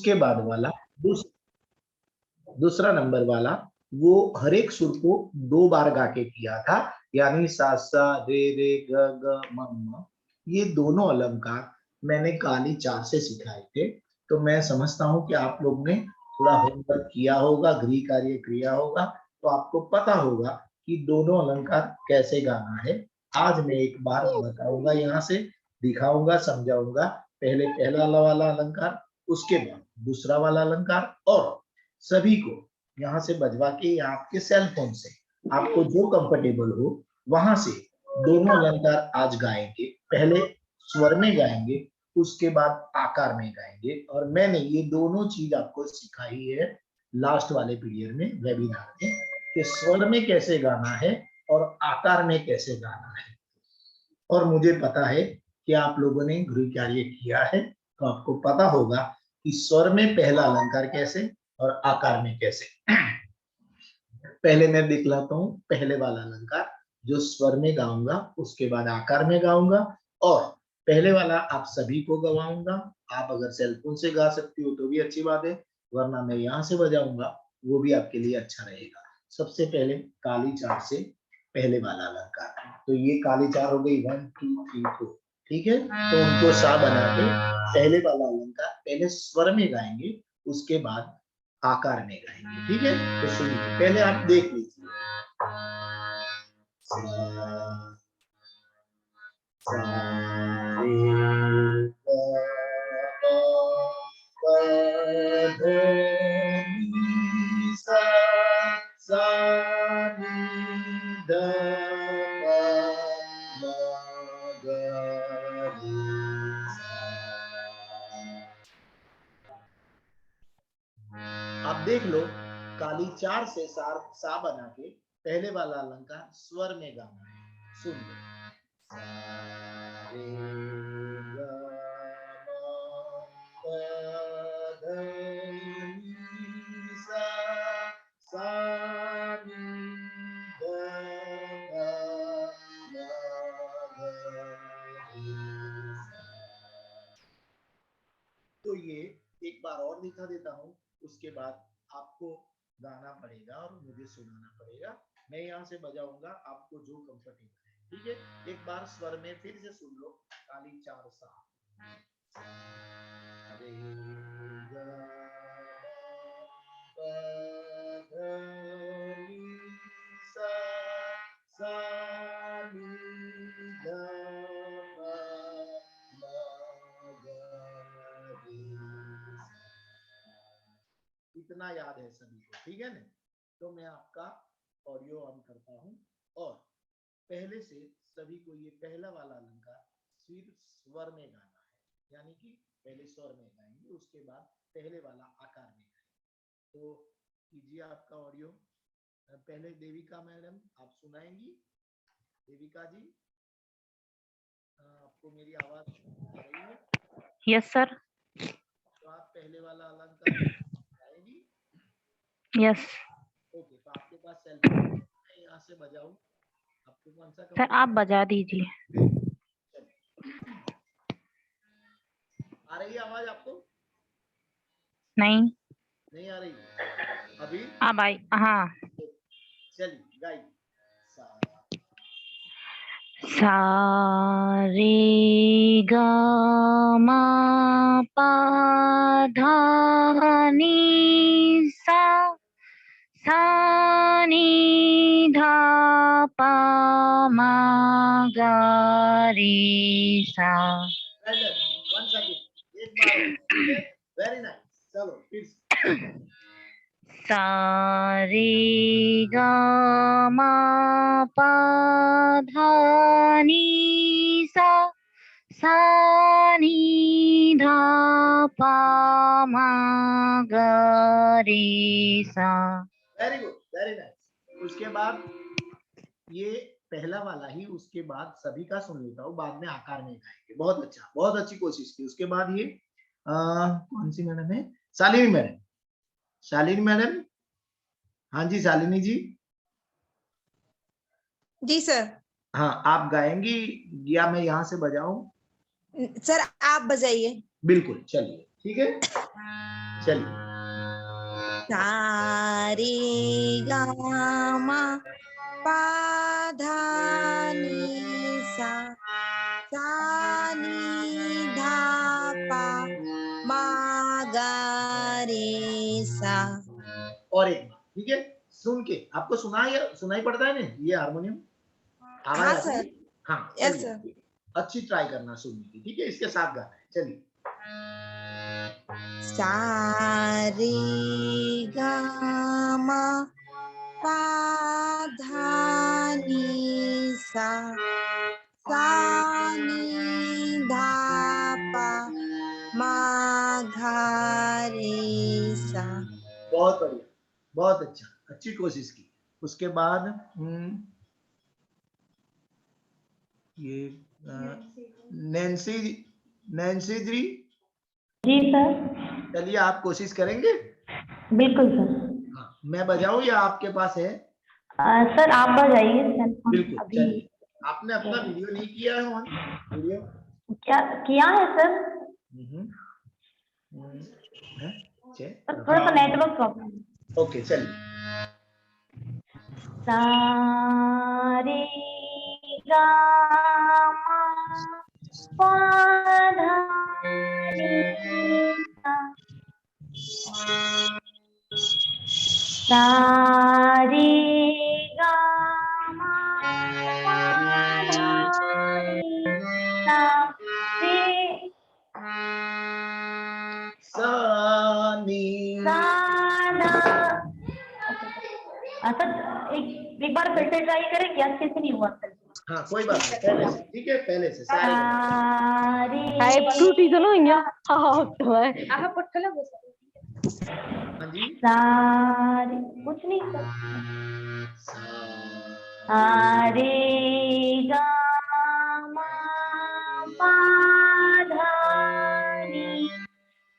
उसके बाद वाला दूसरा नंबर वाला वो हर एक सुर को 2 बार गा के किया था, यानी सा सा रे रे ग ग म म। ये दोनों अलंकार मैंने काली 4 से सिखाए थे। तो मैं समझता हूँ कि आप लोग ने थोड़ा होमवर्क किया होगा, गृह कार्य किया होगा, तो आपको पता होगा कि दोनों अलंकार कैसे गाना है। आज मैं एक बार बताऊंगा, यहाँ से दिखाऊंगा, समझाऊंगा। पहले पहला वाला अलंकार, उसके बाद दूसरा वाला अलंकार, और सभी को यहाँ से बजवा के या आपके सेल फोन से आपको जो कंफर्टेबल हो वहां से दोनों अलंकार आज गाएंगे। पहले स्वर में गाएंगे, उसके बाद आकार में गाएंगे। और मैंने ये दोनों चीज आपको सिखाई है लास्ट वाले पीरियड में, वेबिनार में, कि स्वर में कैसे गाना है और आकार में कैसे गाना है। और मुझे पता है कि आप लोगों ने गृह कार्य किया है, तो आपको पता होगा कि स्वर में पहला अलंकार कैसे और आकार में कैसे। पहले मैं दिखलाता हूँ पहले वाला अलंकार जो स्वर में गाऊंगा, उसके बाद आकार में गाऊंगा, और पहले वाला आप सभी को गवाऊंगा। आप अगर सेलफोन से गा सकती हो तो भी अच्छी बात है, वरना मैं यहाँ से बजाऊंगा, वो भी आपके लिए अच्छा रहेगा। सबसे पहले काली 4 से पहले वाला अलंकार, तो ये काली 4 हो गई 1 2 3 4, ठीक है। तो उनको सा बना के पहले वाला अलंकार पहले स्वर में गाएंगे, उसके बाद आकार में गाएंगे, ठीक है। तो सुनिए, पहले आप देख लीजिए। आप देख लो, काली 4 से सा बना के पहले वाला अलंकार स्वर में गाना है। सुन लो, तो ये एक बार और दिखा देता हूँ, उसके बाद आपको गाना पड़ेगा और मुझे सुनाना पड़ेगा। मैं यहाँ से बजाऊंगा, आपको जो कंफर्टेबल है, ठीक है। एक बार स्वर में फिर से सुन लो, काली 4 सा। इतना याद है सभी को, ठीक है ना। तो मैं आपका ऑडियो ऑन करता हूँ, और पहले से सभी को ये पहला वाला अलंकार सिर्फ स्वर में गाना है, यानी कि पहले स्वर में गाएंगे, उसके बाद पहले वाला आकार में गाएंगे। तो कीजिए आपका ऑडियो। पहले देविका मैडम आप सुनाएंगी। देविका जी, आपको मेरी आवाज आ रही है? Yes sir. तो आप पहले वाला अलंकार गाएंगी? यस। ओके, तो आपके पास सेलफोन है, मैं यहाँ से बजाऊं, आपको कौन सा सर आप बजा दीजिए। आ रही है आवाज आपको? नहीं, नहीं आ रही अभी? अब आई। हाँ, चलिए गाइए। सा रे ग म प ध नि सा, सा नि ध प म ग रे सा। वन सेकंड, एक बार और, ठीक है। वेरी नाइस, चलो फिर से। सा रे ग म प ध नि सा, सा नि ध प म ग रे सा। Very good, very nice. उसके बाद ये पहला वाला ही, उसके बाद सभी का सुन लेता हूँ, बाद में आकार में गाएंगे। बहुत अच्छा, बहुत अच्छी कोशिश की। उसके बाद ये कौन सी मैडम है? शालिनी मैडम। शालिनी मैडम, हाँ जी शालिनी जी। जी सर। हाँ, आप गाएंगी या मैं यहाँ से बजाऊं? सर आप बजाइए। बिल्कुल, चलिए ठीक है। चलिए। सा रे गा मा पा धा नी सा सा नी धा पा मा गा रे सा। और एक बार, ठीक है, सुन के आपको सुनाई पड़ता है ना ये हारमोनियम, आवाज हाँ आती है? सर। हाँ यस चलिए, सर। अच्छी ट्राई करना सुनने की, ठीक है, इसके साथ गाना है। चलिए। सा रे गा मा पा धा नी सा सा नी धा पा मा गा रे सा। बहुत बढ़िया, बहुत अच्छा, अच्छी कोशिश की। उसके बाद ये नैन्सी नैन्सी जी, जी सर। चलिए आप कोशिश करेंगे? बिल्कुल सर। हाँ, मैं बजाऊं या आपके पास है? सर आप बजाइए सर। बिल्कुल, अभी चलिए। आपने अपना वीडियो नहीं किया है ऑन? वीडियो क्या किया है सर? है? सर थोड़ा सा नेटवर्क प्रॉब्लम। ओके चलिए। सा रे गा मा पा धा नी सा सा रे गा मा पा धा नी सा रे सा नी सर एक बार फिर से ट्राई करें क्या? अच्छे से नहीं हुआ सर। हाँ कोई बात नहीं, पहले से, ठीक है, पहले से सारे टूटी तो नहीं है। हाँ जी, सारे कुछ नहीं सर। रे गा मा पा धा नी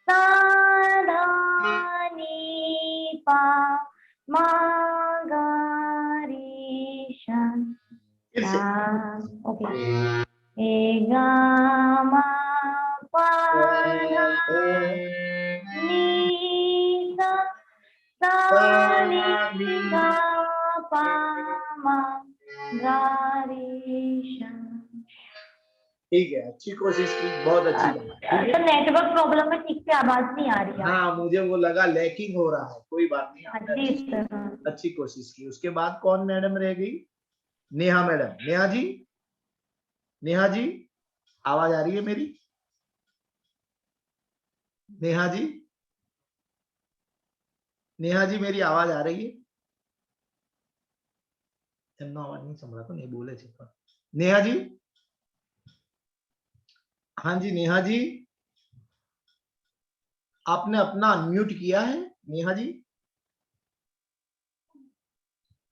सा धा नी पा मा गा रे सा। फिर से। ओके। ए गा मा पा धा नी सा सा नी धा पा मा गा रे सा। ठीक है, अच्छी कोशिश की, बहुत अच्छी बात, ठीक है। तो नेटवर्क प्रॉब्लम में ठीक से आवाज नहीं आ रही है। हाँ मुझे वो लगा लैकिंग हो रहा है, कोई बात नहीं, आपने जी अच्छी, सर। अच्छी कोशिश की। उसके बाद कौन मैडम रह गई? नेहा मैडम। नेहा जी, नेहा जी आवाज आ रही है मेरी? नेहा जी, नेहा जी मेरी आवाज आ रही है? आवाज नहीं समझा तो नहीं बोले थे। नेहा जी, हाँ जी नेहा जी, आपने अपना अनम्यूट किया है नेहा जी?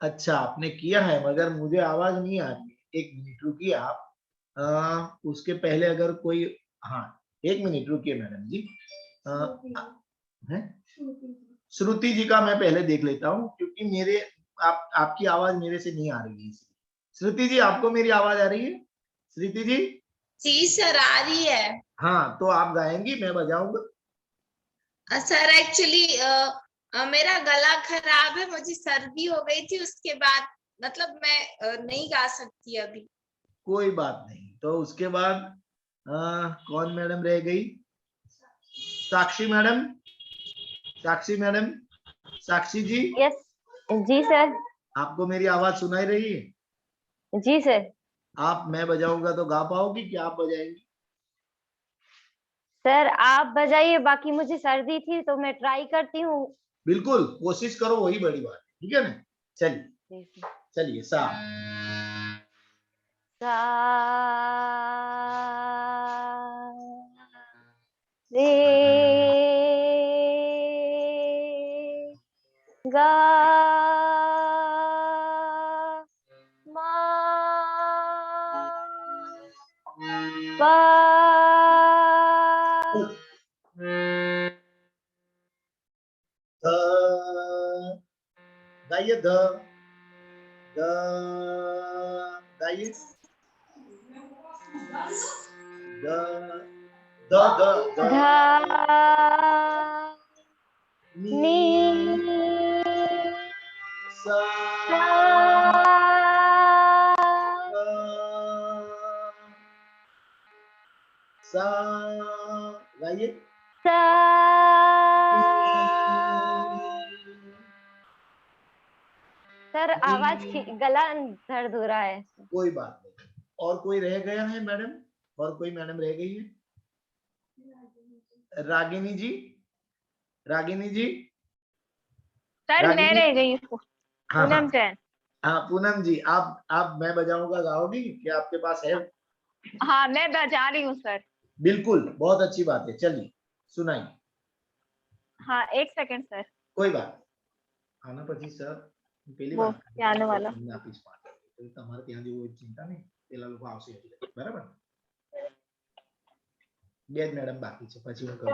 अच्छा आपने किया है मगर मुझे आवाज नहीं आ रही। एक मिनट रुकिए आप, उसके पहले अगर कोई, हाँ एक मिनट रुकिए मैडम जी। श्रुति जी का मैं पहले देख लेता हूँ क्योंकि मेरे आपकी आवाज मेरे से नहीं आ रही है। श्रुति जी आपको मेरी आवाज आ रही है? श्रुति जी? जी सर आ रही है। हाँ तो आप गाएंगी, मैं बजाऊंगा। सर एक्चुअली मेरा गला खराब है, मुझे सर्दी हो गई थी, उसके बाद मतलब मैं नहीं गा सकती अभी। कोई बात नहीं, तो उसके बाद कौन मैडम रह गई? साक्षी मैडम। साक्षी मैडम, साक्षी जी। Yes ji sir. आपको मेरी आवाज सुनाई रही है? जी सर। आप, मैं बजाऊंगा तो गा पाओगी कि आप बजाएंगी? सर आप बजाइए, बाकी मुझे सर्दी थी तो मैं ट्राई करती हूँ। बिल्कुल कोशिश करो, वही बड़ी बात है, ठीक है ना? चलिए चलिए। सा सा रे गा मा पा ध, गाइए ध, ध, गाइए ध, ध ध ध, धा नी सा सा गाइए। सा। सर आवाज की गला दर्द हो रहा है। कोई बात नहीं। और कोई रह गया है मैडम? और कोई मैडम रह गई है? रागिनी जी, रागिनी जी, सर मैं रागिनी। रह गई हूँ। हाँ हाँ पूनम जैन। हाँ पूनम जी, आप मैं बजाऊंगा गाओगी? क्या आपके पास है? हाँ मैं बजा रही हूँ सर। बिल्कुल, बहुत अच्छी बात है, चलिए सुनाइए। हाँ एक सेकंड सर। कोई बात आना પછી સર પેલી वो વાત पियानो वाला। તમને આપીશ પાઠ તો તમારે ત્યાં જેવું ચિંતા નહીં, પેલા લોકો આવશે એટલે બરાબર। બે જ મેડમ બાકી છે પછી હું કરું।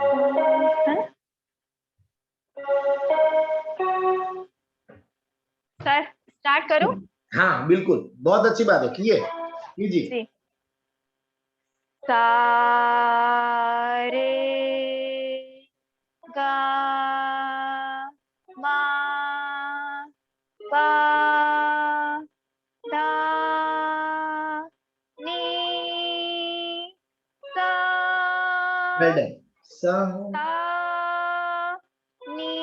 सर स्टार्ट करूँ? हाँ बिल्कुल, बहुत अच्छी बात है, कीजिए। जी। सा रे गा मा पा धा नी सा वेल डन। सा सा नी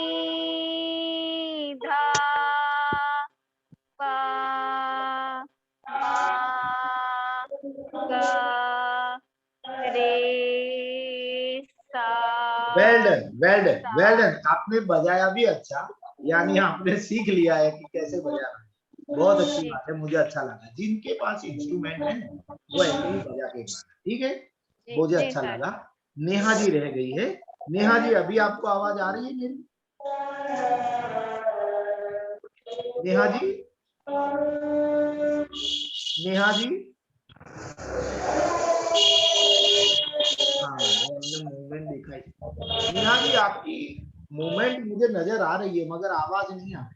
धा पा मा गा रे सा। Well done, well done, well done. आपने बजाया भी अच्छा, यानी आपने सीख लिया है कि कैसे बजाना है। बहुत अच्छी बात है, मुझे अच्छा लगा। जिनके पास इंस्ट्रूमेंट है वो ऐसे ही बजा के गाना, ठीक है, मुझे जी अच्छा सर। लगा। नेहा जी रह गई है। नेहा जी, अभी आपको आवाज आ रही है मेरी? नेहा जी, नेहा जी। हाँ वो हमने मूवमेंट दिखाई। नेहा जी आपकी मूवमेंट मुझे नजर आ रही है मगर आवाज नहीं आ रही।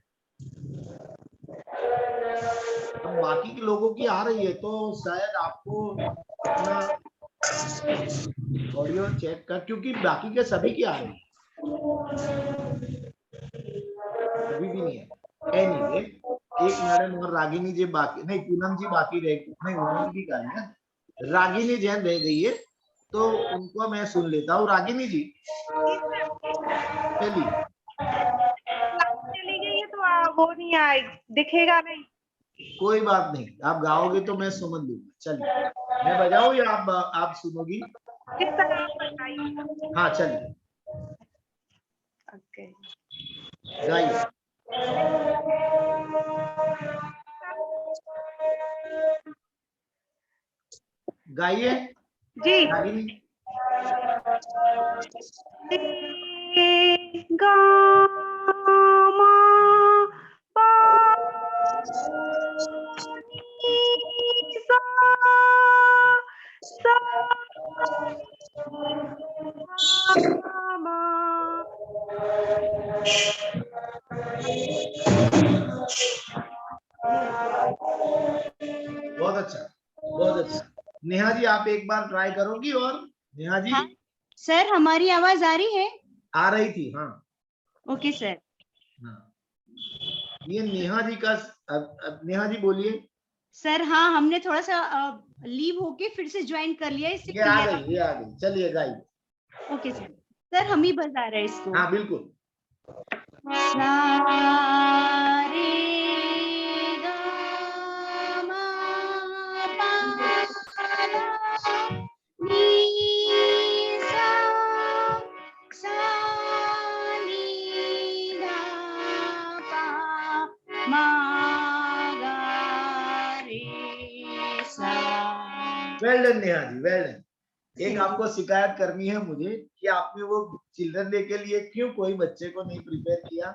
अब बाकी के लोगों की आ रही है तो शायद आपको अपना ऑडियो चेक कर, क्योंकि बाकी के सभी की आ रही है, अभी भी नहीं है। एनीवे, एक मैडम और रागिनी जी बाकी नहीं, पूनम जी बाकी रह नहीं, उन्होंने भी गाया है। रागिनी जैन रह गई है तो उनको मैं सुन लेता हूँ। रागिनी जी चलिए। चली गई है तो वो नहीं आए, दिखेगा नहीं। कोई बात नहीं, आप गाओगे तो मैं समझ लूंगा। चलिए मैं बजाऊं या आप सुनोगी? किस तरह आप बताइए। हाँ चलिए ओके। गाइए। गाइए जी। रागिनी। गा मा पा नी सा सा मा बहुत अच्छा, बहुत अच्छा। नेहा जी आप एक बार ट्राई करोगी? और नेहा जी? हाँ सर, हमारी आवाज आ रही है? आ रही थी, हाँ ओके सर। हाँ। ये नेहा जी का अब नेहा जी बोलिए। सर हाँ, हमने थोड़ा सा लीव होके फिर से ज्वाइन कर लिया, इससे ये आ क्लियर। गई, ये आ गई, चलिए गाइए। Okay sir. सर हम ही बजा रहे हैं इसको। हाँ बिल्कुल। सा रे गा मा पा धा नी सा सा नी धा पा मा गा रे सा। Well done Neha ji, well done. एक Thank आपको शिकायत करनी है मुझे कि आपने वो चिल्ड्रन डे के लिए क्यों कोई बच्चे को नहीं प्रिपेयर किया?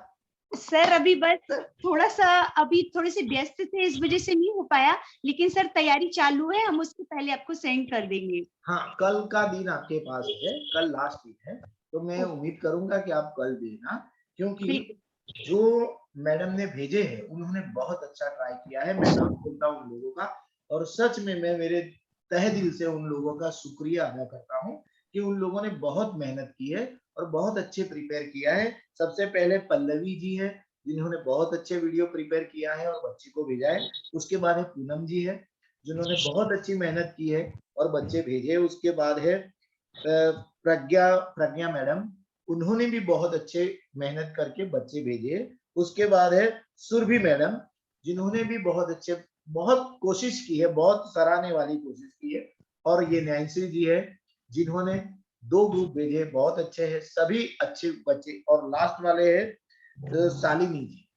सर अभी बस थोड़ा सा अभी थोड़े से व्यस्त थे, इस वजह से नहीं हो पाया, लेकिन सर तैयारी चालू है, हम उसके पहले आपको सेंड कर देंगे। हाँ कल का दिन आपके पास है, कल लास्ट दिन है, तो मैं उम्मीद करूंगा कि आप कल देना, क्योंकि बिल्कुल। जो मैडम ने भेजे हैं उन्होंने बहुत अच्छा ट्राई किया है। मैं नाम बोलता हूँ उन लोगों का, और सच में मैं मेरे तहे दिल से उन लोगों का शुक्रिया अदा करता हूँ कि उन लोगों ने बहुत मेहनत की है और बहुत अच्छे प्रिपेयर किया है। सबसे पहले पल्लवी जी है जिन्होंने बहुत अच्छे वीडियो प्रिपेयर किया है और बच्चे को भेजा है। उसके बाद है पूनम जी है जिन्होंने बहुत अच्छी मेहनत की है और बच्चे भेजे। उसके बाद है प्रज्ञा मैडम, उन्होंने भी बहुत अच्छे मेहनत करके बच्चे भेजे। उसके बाद है सुरभि मैडम जिन्होंने भी बहुत कोशिश की है, बहुत सराहने वाली कोशिश की है। और ये नैन्सी जी है जिन्होंने 2 ग्रुप भेजे, बहुत अच्छे हैं, सभी अच्छे बच्चे। और लास्ट वाले है शालिनी जी।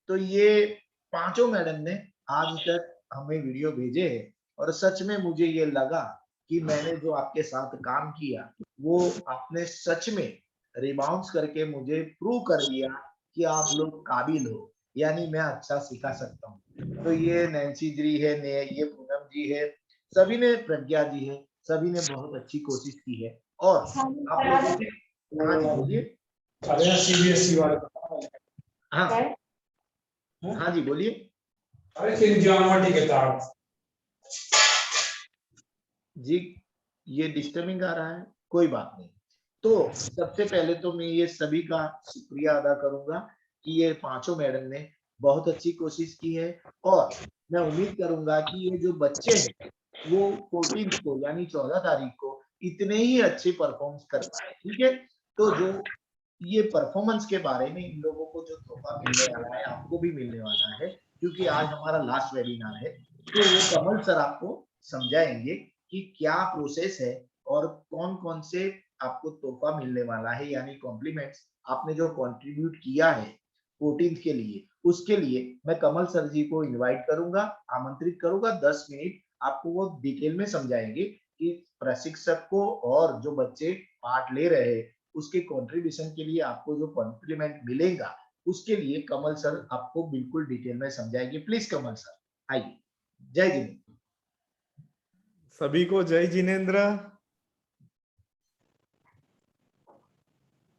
तो ये पांचों मैडम ने आज तक हमें वीडियो भेजे हैं और सच में मुझे ये लगा कि मैंने जो आपके साथ काम किया वो आपने सच में रिबाउंस करके मुझे प्रूव कर दिया कि आप लोग काबिल हो, यानी मैं अच्छा सिखा सकता हूँ। तो ये नैन्सी जी है, ये पूनम जी है, सभी ने, प्रज्ञा जी है, सभी ने बहुत अच्छी कोशिश की है। और आप लोगों के, हाँ जी बोलिए। सीबीएसई वाले, हाँ हाँ जी बोलिए। अरे ज्योमेट्री के तार जी, ये डिस्टर्बिंग आ रहा है, कोई बात नहीं। तो सबसे पहले तो मैं ये सभी का शुक्रिया अदा करूंगा कि ये पांचों मैडम ने बहुत अच्छी कोशिश की है। और मैं उम्मीद करूंगा कि ये जो बच्चे हैं वो 14 को यानी 14 तारीख को इतने ही अच्छे परफॉर्मेंस कर पाए। ठीक है, तो जो ये परफॉर्मेंस के बारे में इन लोगों को जो तोहफा मिलने वाला है आपको भी मिलने वाला है, क्योंकि आज हमारा लास्ट वेबिनार है। तो वो कमल सर आपको समझाएंगे कि क्या प्रोसेस है और कौन कौन से आपको तोहफा मिलने वाला है, यानी कॉम्प्लीमेंट्स आपने जो कंट्रीब्यूट किया है 14 के लिए, उसके लिए मैं कमल सर जी को इनवाइट करूंगा, आमंत्रित करूंगा। 10 मिनट आपको वो डिटेल में समझाएंगे कि प्रशिक्षक को और जो बच्चे पार्ट ले रहे हैं उसके कंट्रीब्यूशन के लिए आपको जो कॉम्प्लीमेंट मिलेगा उसके लिए कमल सर आपको बिल्कुल डिटेल में समझाएंगे। प्लीज कमल सर आइए। जय जिनेंद्र। सभी को जय जिनेंद्र।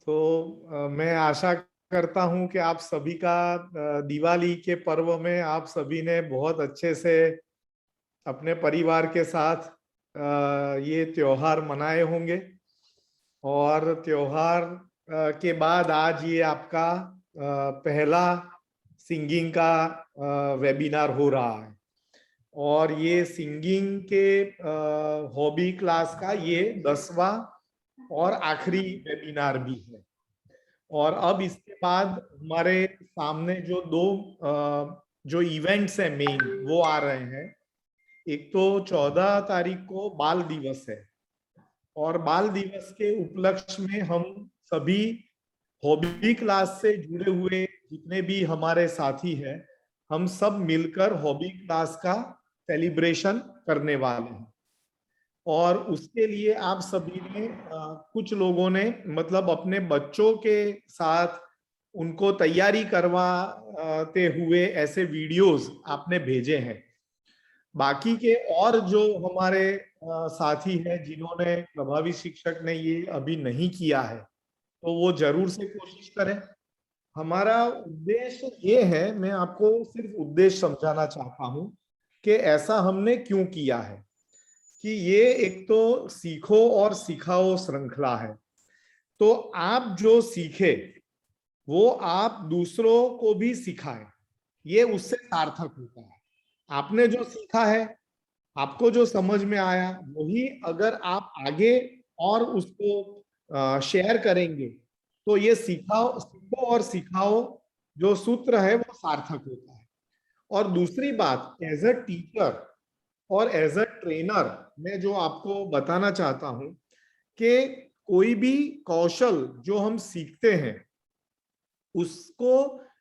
तो मैं आशा करता हूं कि आप सभी का दिवाली के पर्व में आप सभी ने बहुत अच्छे से अपने परिवार के साथ ये त्योहार मनाए होंगे। और त्योहार के बाद आज ये आपका पहला सिंगिंग का वेबिनार हो रहा है और ये सिंगिंग के हॉबी क्लास का ये 10वां और आखिरी वेबिनार भी है। और अब इसके बाद हमारे सामने जो जो इवेंट्स है मेन वो आ रहे हैं। एक तो 14 तारीख को बाल दिवस है और बाल दिवस के उपलक्ष्य में हम सभी हॉबी क्लास से जुड़े हुए जितने भी हमारे साथी हैं हम सब मिलकर हॉबी क्लास का सेलिब्रेशन करने वाले हैं। और उसके लिए आप सभी ने कुछ लोगों ने मतलब अपने बच्चों के साथ उनको तैयारी करवाते हुए ऐसे वीडियोस आपने भेजे हैं। बाकी के और जो हमारे साथी हैं जिन्होंने प्रभावी शिक्षक ने ये अभी नहीं किया है तो वो जरूर से कोशिश करें। हमारा उद्देश्य ये है, मैं आपको सिर्फ उद्देश्य समझाना चाहता हूं कि ऐसा हमने क्यों किया है कि ये एक तो सीखो और सिखाओ श्रृंखला है। तो आप जो सीखे वो आप दूसरों को भी सिखाएं, ये उससे सार्थक होता है। आपने जो सीखा है, आपको जो समझ में आया वही अगर आप आगे और उसको शेयर करेंगे तो ये सीखो और सिखाओ जो सूत्र है वो सार्थक होता है। और दूसरी बात, एज अ टीचर और एज अ ट्रेनर मैं जो आपको बताना चाहता हूं कि कोई भी कौशल जो हम सीखते हैं उसको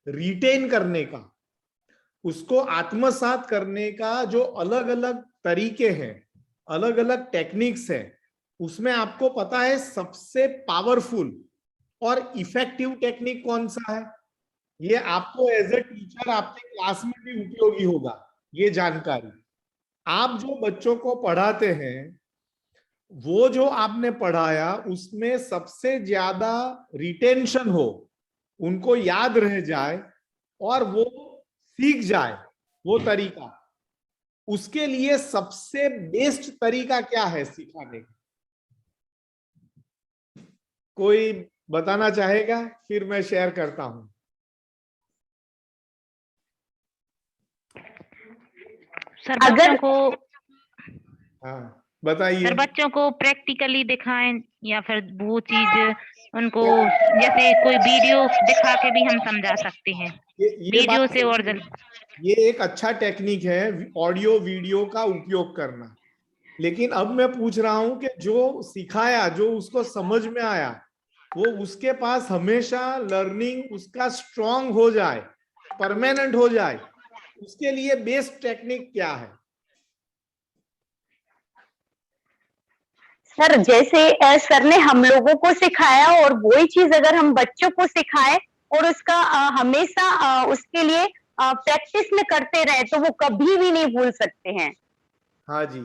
रिटेन करने का, उसको आत्मसात करने का जो अलग अलग तरीके हैं, अलग अलग टेक्निक्स हैं, उसमें आपको पता है सबसे पावरफुल और इफेक्टिव टेक्निक कौन सा है? ये आपको एज ए टीचर आपके क्लास में भी उपयोगी होगा। ये जानकारी आप जो बच्चों को पढ़ाते हैं वो जो आपने पढ़ाया उसमें सबसे ज्यादा रिटेंशन हो, उनको याद रह जाए और वो सीख जाए वो तरीका, उसके लिए सबसे बेस्ट तरीका क्या है सिखाने का? कोई बताना चाहेगा? फिर मैं शेयर करता हूँ। सर बच्चों को हाँ बताइए। सर बच्चों को प्रैक्टिकली दिखाएं या फिर वो चीज उनको जैसे कोई वीडियो दिखा के भी हम समझा सकते हैं, ये वीडियो बात से और सही है। ये एक अच्छा टेक्निक है ऑडियो वीडियो का उपयोग करना, लेकिन अब मैं पूछ रहा हूं कि जो सिखाया, जो उसको समझ में आया, वो उसके पास हमेशा लर्निंग उसका स्ट्रांग हो जाए, परमानेंट हो जाए, उसके लिए बेस्ट टेक्निक क्या है? सर जैसे सर ने हम लोगों को सिखाया और वही चीज अगर हम बच्चों को सिखाए और उसका हमेशा उसके लिए प्रैक्टिस में करते रहे तो वो कभी भी नहीं भूल सकते हैं। हाँ जी,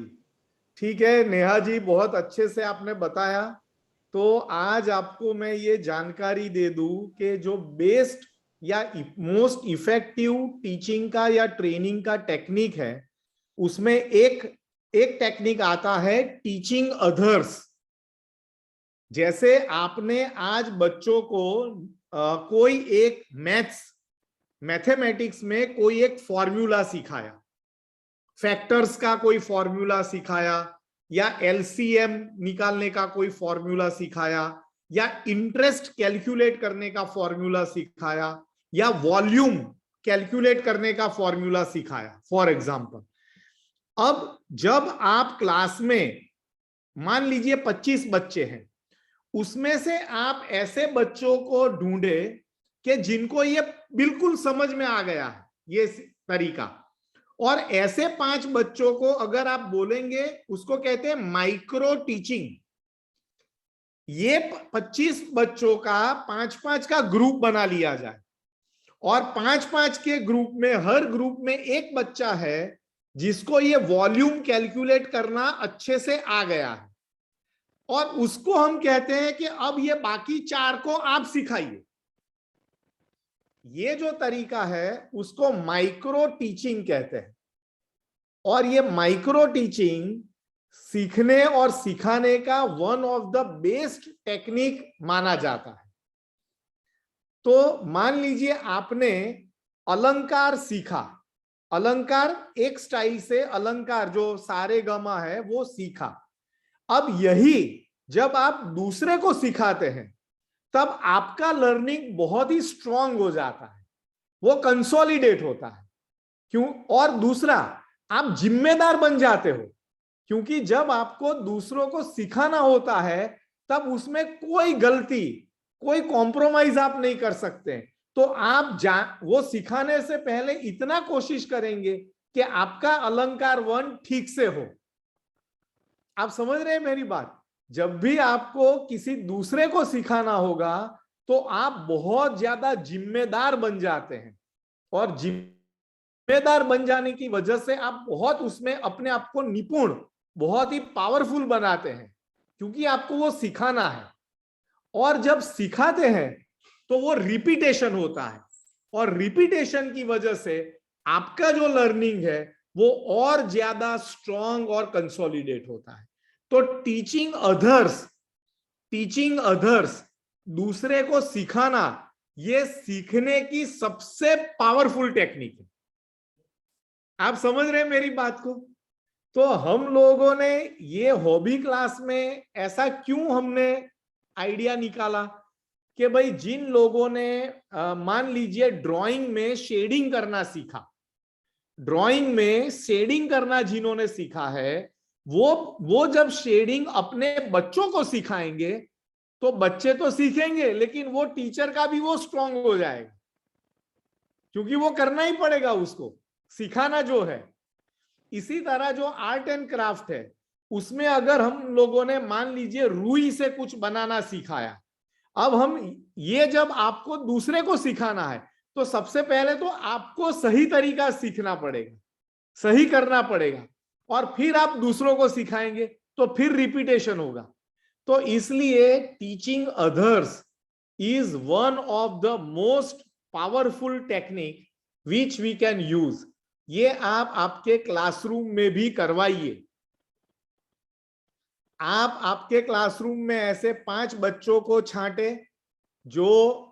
ठीक है नेहा जी, बहुत अच्छे से आपने बताया। तो आज आपको मैं ये जानकारी दे दूं कि जो बेस्ट या मोस्ट इफेक्टिव टीचिंग का या ट्रेनिंग का टेक्निक है, उसमें एक टेक्निक आता है टीचिंग अदर्स। जैसे आपने आज बच्चों को कोई एक मैथमेटिक्स में कोई एक फॉर्मूला सिखाया, फैक्टर्स का कोई फॉर्मूला सिखाया, या एलसीएम निकालने का कोई फॉर्मूला सिखाया, या इंटरेस्ट कैलकुलेट करने का फॉर्मूला सिखाया, या वॉल्यूम कैलकुलेट करने का फॉर्मूला सिखाया फॉर एग्जांपल। अब जब आप क्लास में मान लीजिए 25 बच्चे हैं, उसमें से आप ऐसे बच्चों को ढूंढे कि जिनको ये बिल्कुल समझ में आ गया है ये तरीका, और ऐसे 5 बच्चों को अगर आप बोलेंगे, उसको कहते हैं माइक्रो टीचिंग। ये 25 बच्चों का 5-5 का ग्रुप बना लिया जाए और 5-5 के ग्रुप में हर ग्रुप में एक बच्चा है जिसको ये वॉल्यूम कैलकुलेट करना अच्छे से आ गया है, और उसको हम कहते हैं कि अब ये बाकी 4 को आप सिखाइए। ये जो तरीका है उसको माइक्रो टीचिंग कहते हैं, और ये माइक्रो टीचिंग सीखने और सिखाने का one of the best technique माना जाता है। तो मान लीजिए आपने अलंकार सीखा, अलंकार एक स्टाइल से अलंकार जो सारे गमा है वो सीखा। अब यही जब आप दूसरे को सिखाते हैं तब आपका लर्निंग बहुत ही स्ट्रांग हो जाता है, वो कंसोलिडेट होता है। क्यों? और दूसरा, आप जिम्मेदार बन जाते हो, क्योंकि जब आपको दूसरों को सिखाना होता है तब उसमें कोई गलती, कोई कॉम्प्रोमाइज आप नहीं कर सकते। तो आप वो सिखाने से पहले इतना कोशिश करेंगे कि आपका अलंकार 1 ठीक से हो। आप समझ रहे हैं मेरी बात? जब भी आपको किसी दूसरे को सिखाना होगा तो आप बहुत ज्यादा जिम्मेदार बन जाते हैं, और जिम्मेदार बन जाने की वजह से आप बहुत उसमें अपने आप को निपुण, बहुत ही पावरफुल बनाते हैं, क्योंकि आपको वो सिखाना है। और जब सिखाते हैं तो वो रिपीटेशन होता है, और रिपीटेशन की वजह से आपका जो लर्निंग है वो और ज्यादा स्ट्रांग और कंसोलिडेट होता है। तो टीचिंग अदर्स, दूसरे को सिखाना, ये सीखने की सबसे पावरफुल टेक्निक है। आप समझ रहे हैं मेरी बात को? तो हम लोगों ने ये हॉबी क्लास में ऐसा क्यों हमने आइडिया निकाला कि भाई जिन लोगों ने मान लीजिए ड्राइंग में शेडिंग करना सीखा, ड्राइंग में शेडिंग करना जिन्होंने सीखा है, वो जब शेडिंग अपने बच्चों को सिखाएंगे तो बच्चे तो सीखेंगे, लेकिन वो टीचर का भी वो स्ट्रांग हो जाएगा, क्योंकि वो करना ही पड़ेगा उसको, सिखाना जो है। इसी तरह जो आर्ट एंड क्राफ्ट है, उसमें अगर हम लोगों ने मान लीजिए रुई से कुछ बनाना सिखाया, अब हम ये जब आपको दूसरे को सिखाना है तो सबसे पहले तो आपको सही तरीका सीखना पड़ेगा, सही करना पड़ेगा, और फिर आप दूसरों को सिखाएंगे तो फिर रिपीटेशन होगा। तो इसलिए teaching others is one of the most powerful technique which we can use. ये आप आपके क्लासरूम में भी करवाइए। आप आपके क्लासरूम में ऐसे 5 बच्चों को छांटे जो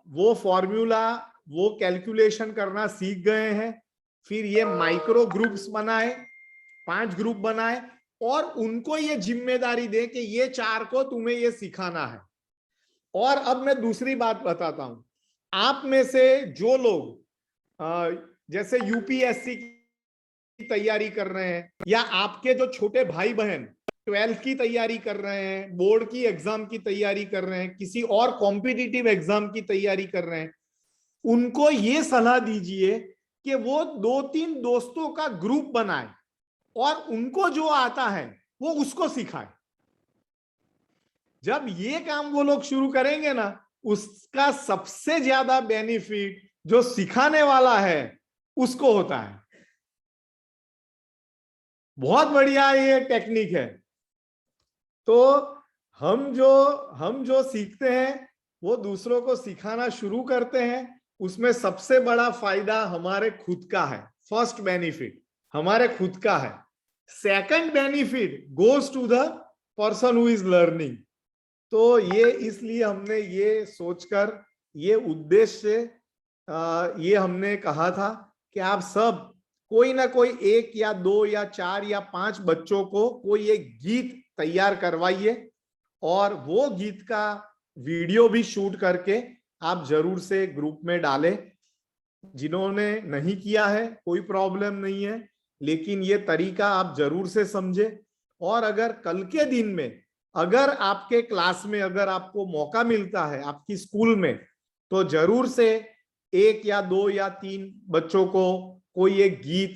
वो फॉर्मूला, वो कैलकुलेशन करना सीख गए हैं, फिर ये माइक्रो ग्रुप्स बनाए, 5 ग्रुप बनाए और उनको ये जिम्मेदारी दे कि ये 4 को तुम्हें ये सिखाना है। और अब मैं दूसरी बात बताता हूं, आप में से जो लोग जैसे यूपीएससी की तैयारी कर रहे हैं, या आपके जो छोटे भाई बहन 12th की तैयारी कर रहे हैं, बोर्ड की एग्जाम की तैयारी कर रहे हैं, किसी और कॉम्पिटिटिव एग्जाम की तैयारी कर रहे हैं, उनको ये सलाह दीजिए कि वो 2-3 दोस्तों का ग्रुप बनाए और उनको जो आता है वो उसको सिखाए। जब ये काम वो लोग शुरू करेंगे ना, उसका सबसे ज्यादा बेनिफिट जो सिखाने वाला है उसको होता है। बहुत बढ़िया ये टेक्निक है। तो हम जो सीखते हैं वो दूसरों को सिखाना शुरू करते हैं, उसमें सबसे बड़ा फायदा हमारे खुद का है। फर्स्ट बेनिफिट हमारे खुद का है। Second benefit goes to the person who is learning. तो ये इसलिए हमने ये सोचकर, ये उद्देश्य से ये हमने कहा था कि आप सब कोई ना कोई 1 या 2 या 4 या 5 बच्चों को कोई एक गीत तैयार करवाइए और वो गीत का वीडियो भी शूट करके आप जरूर से ग्रुप में डालें। जिन्होंने नहीं किया है कोई प्रॉब्लम नहीं है, लेकिन ये तरीका आप जरूर से समझे। और अगर कल के दिन में अगर आपके क्लास में अगर आपको मौका मिलता है आपकी स्कूल में, तो जरूर से 1 या 2 या 3 बच्चों को कोई एक गीत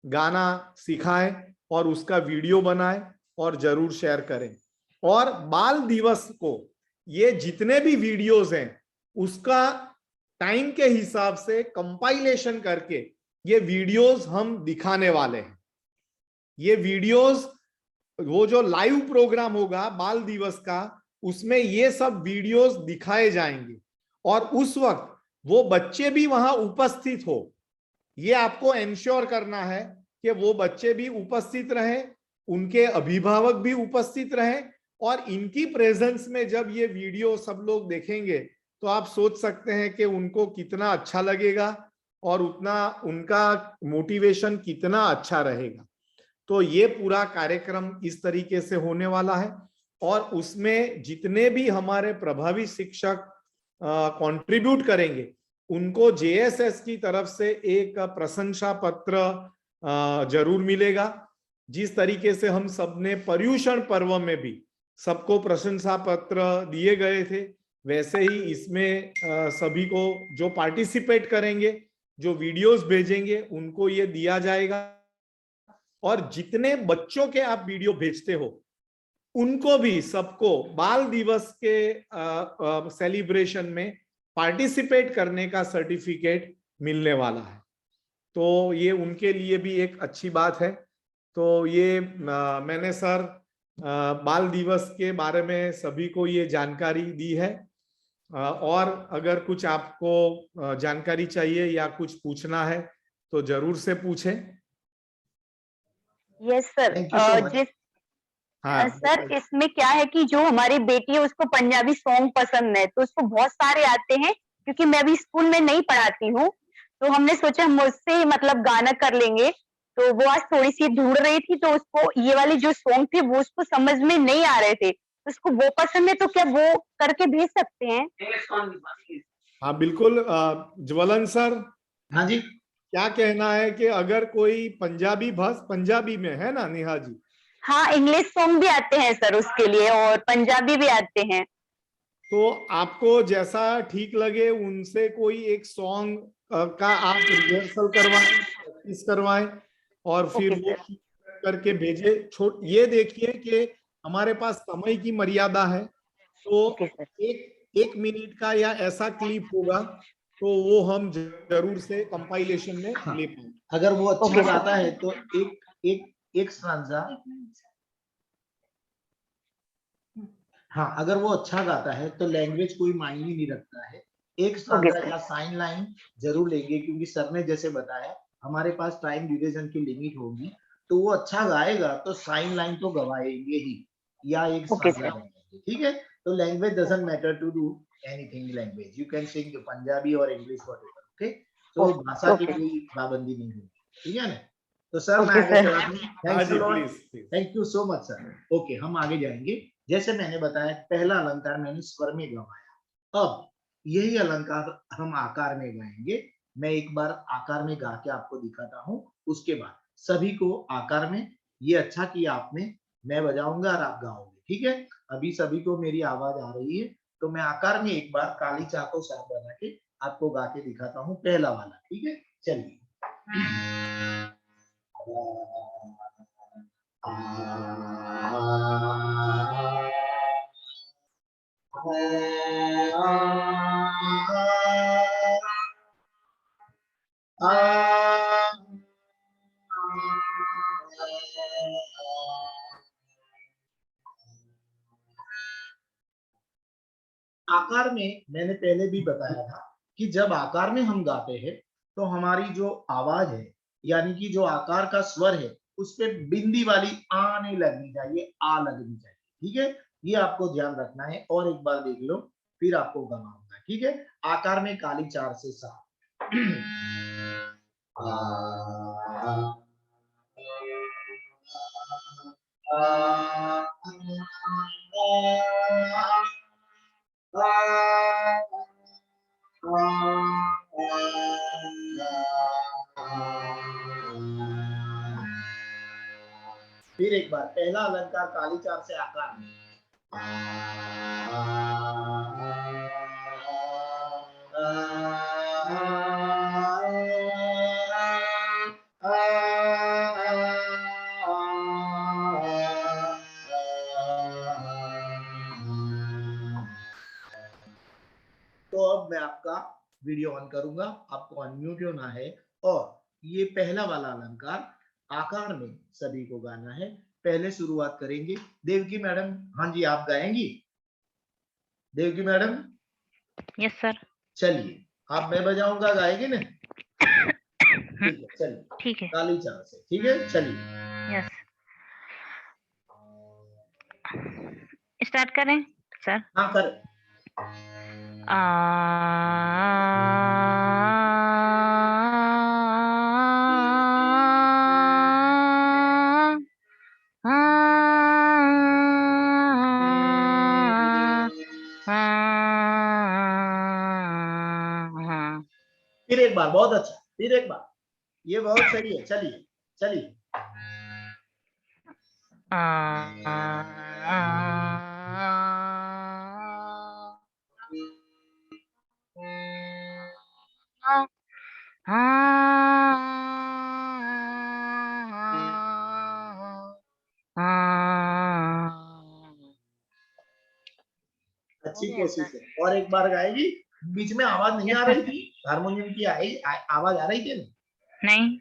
गाना सिखाएं और उसका वीडियो बनाएं और जरूर शेयर करें। और बाल दिवस को ये जितने भी वीडियोस हैं उसका टाइम के हिसाब से कंपाइलेशन करके ये वीडियोस हम दिखाने वाले हैं। ये वीडियोस, वो जो लाइव प्रोग्राम होगा बाल दिवस का, उसमें ये सब वीडियोस दिखाए जाएंगे और उस वक्त वो बच्चे भी वहां उपस्थित हो। ये आपको एंश्योर करना है कि वो बच्चे भी उपस्थित रहे, उनके अभिभावक भी उपस्थित रहे, और इनकी प्रेजेंस में जब ये वीडियो सब लोग देखेंगे तो आप सोच सकते हैं कि उनको कितना अच्छा लगेगा और उतना उनका मोटिवेशन कितना अच्छा रहेगा। तो ये पूरा कार्यक्रम इस तरीके से होने वाला है और उसमें जितने भी हमारे प्रभावी शिक्षक कंट्रीब्यूट करेंगे उनको जेएसएस की तरफ से एक प्रशंसा पत्र जरूर मिलेगा। जिस तरीके से हम सबने पर्युषण पर्व में भी सबको प्रशंसा पत्र दिए गए थे, वैसे ही इसमें सभी को जो पार्टिसिपेट करेंगे, जो वीडियोस भेजेंगे, उनको ये दिया जाएगा। और जितने बच्चों के आप वीडियो भेजते हो उनको भी सबको बाल दिवस के सेलिब्रेशन में पार्टिसिपेट करने का सर्टिफिकेट मिलने वाला है। तो ये उनके लिए भी एक अच्छी बात है। तो ये मैंने सर बाल दिवस के बारे में सभी को ये जानकारी दी है। और अगर कुछ आपको जानकारी चाहिए या कुछ पूछना है तो जरूर से पूछें। Yes sir. सर इसमें क्या है कि जो हमारी बेटी है उसको पंजाबी सॉन्ग पसंद है, तो उसको बहुत सारे आते हैं, क्योंकि मैं भी स्कूल में नहीं पढ़ाती हूँ, तो हमने सोचा मुझसे मतलब गाना कर लेंगे। तो वो आज थोड़ी सी ढूंढ रही थी, तो उसको ये वाले जो सॉन्ग थे वो उसको समझ में नहीं आ रहे थे, उसको वो पसंद है, तो क्या वो करके भेज सकते हैं? हाँ बिल्कुल। ज्वलन सर, हाँ जी, क्या कहना है कि अगर कोई पंजाबी में है ना नेहा जी? हाँ, इंग्लिश सॉन्ग भी आते हैं सर उसके लिए और पंजाबी भी आते हैं। तो आपको जैसा ठीक लगे उनसे कोई एक सॉन्ग का आप रिहर्सल करवाएं, प्रैक्टिस करवाएं और फिर वो करके भेजे। ये देखिए कि हमारे पास समय की मर्यादा है, तो एक मिनट का या ऐसा क्लिप होगा तो वो हम जरूर से कंपाइलेशन में ले पाएंगे। अगर वो अच्छा गाता है तो एक स्टांजा, हाँ अगर वो अच्छा गाता है तो लैंग्वेज कोई मायने नहीं रखता है, एक स्टांजा या साइन लाइन जरूर लेंगे, क्योंकि सर ने जैसे बताया हमारे पास टाइम ड्यूरेशन की लिमिट होगी, तो वो अच्छा गाएगा तो साइन लाइन तो गवाएंगे ही या एक स्टांजा। ठीक है, तो language doesn't matter to do, anything language, you can sing Punjabi और इंग्लिश व्हाटएवर, ओके। तो भाषा की कोई पाबंदी नहीं होगी, ठीक है ना। तो सर मैं आगे चलता हूँ। हाँ thanks ji, a lot, please. Thank you so much sir. Okay, हम आगे जाएंगे। जैसे मैंने बताया पहला अलंकार मैंने स्वर में गवाया, अब यही अलंकार हम आकार में गाएंगे। मैं एक बार आकार में गा के आपको दिखाता हूँ, उसके बाद सभी को आकार में, ये अच्छा किया आपने, मैं बजाऊंगा और आप गाओगे, ठीक है। अभी सभी को मेरी आवाज आ रही है, तो मैं आकार में एक बार काली चाह को साफ बना के आपको गा के दिखाता हूँ, पहला वाला, ठीक है। चलिए। आकार में मैंने पहले भी बताया था कि जब आकार में हम गाते हैं तो हमारी जो आवाज है, यानी कि जो आकार का स्वर है, उस पे बिंदी वाली आ नहीं लगनी चाहिए, आ लगनी चाहिए, ठीक है। ये आपको ध्यान रखना है, और एक बार देख लो, फिर आपको गाना होगा, ठीक है। आकार में काली चार से सा। फिर एक बार पहला अलंकार काली चार से आकार में। तो अब मैं आपका वीडियो ऑन करूंगा, आपको अनम्यूट होना है, और ये पहला वाला अलंकार आकार में सभी को गाना है। पहले शुरुआत करेंगे देवकी मैडम। हाँ जी, आप गाएंगी देवकी मैडम? Yes sir. चलिए, आप मैं बजाऊंगा, गाएगी ना? ठीक है, चलिए। ठीक है, काली चार से, ठीक है, चलिए। यस। स्टार्ट करें सर? हाँ कर। फिर एक बार, बहुत अच्छा, फिर एक बार, ये बहुत सही है, चलिए चलिए। अच्छी कोशिश है, और एक बार गाएगी। बीच में आवाज नहीं आ रही थी, हारमोनियम की आवाज आ रही थी ना? नहीं।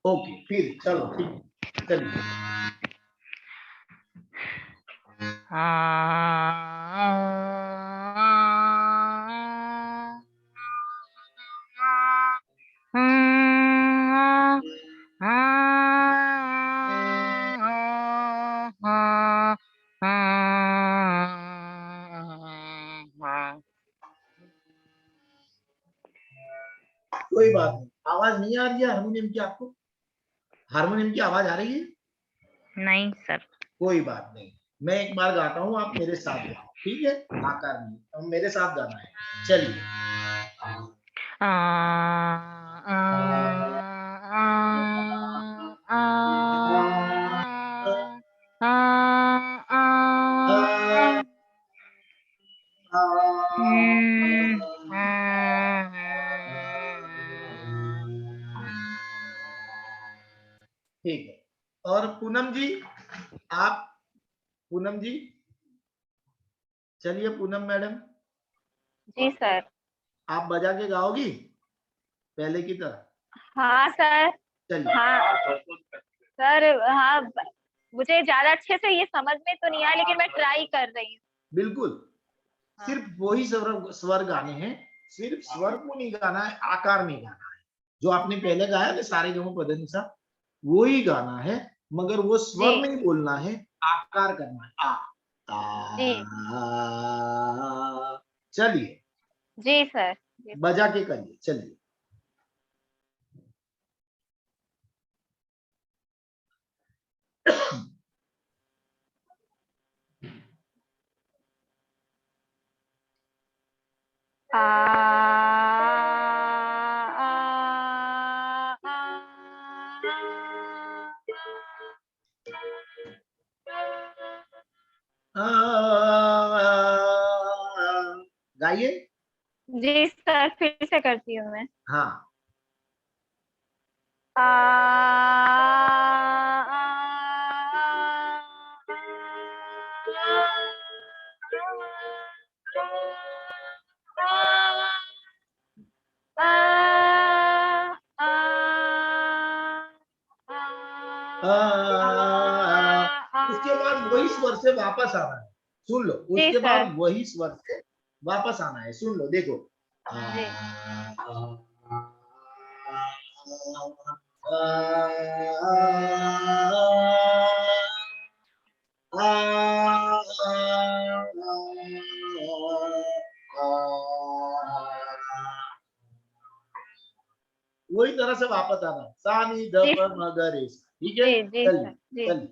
ओके, फिर चलो, ठीक, चलिए। कोई बात नहीं, आवाज नहीं आ रही है हारमोनियम की आपको? हारमोनियम की आवाज आ रही है? नहीं सर। कोई बात नहीं, मैं एक बार गाता हूँ, आप मेरे साथ गाओ, ठीक है। आकार में अब मेरे साथ गाना है, चलिए। ठीक है, और पूनम जी, आप, पूनम जी, चलिए पूनम मैडम, जी सर। आप बजा के गाओगी पहले की तरह? हाँ सर। चलिए। हाँ सर, हाँ मुझे ज्यादा अच्छे से ये समझ में तो नहीं आया, लेकिन मैं ट्राई कर रही हूँ। बिल्कुल, सिर्फ वही स्वर गाने हैं, सिर्फ स्वर को नहीं गाना है, आकार में गाना है। जो आपने पहले गाया ना सारे गम पद नि सा, वो ही गाना है, मगर वो स्वर नहीं बोलना है, आकार करना है। आ, जी। चलिए, जी सर। बजा के करिए, चलिए। आ आ गाइए। जी सर, फिर से करती हूँ मैं। हाँ। आ उसके बाद वही स्वर से वापस आना है, सुन लो। जी उसके सर। बाद वही स्वर से वापस आना है, सुन लो, देखो। जी। वही तरह से वापस आना है, सा नी ध प म ग रे सा, ठीक है। जी जी चलिए सर। जी। चलिए।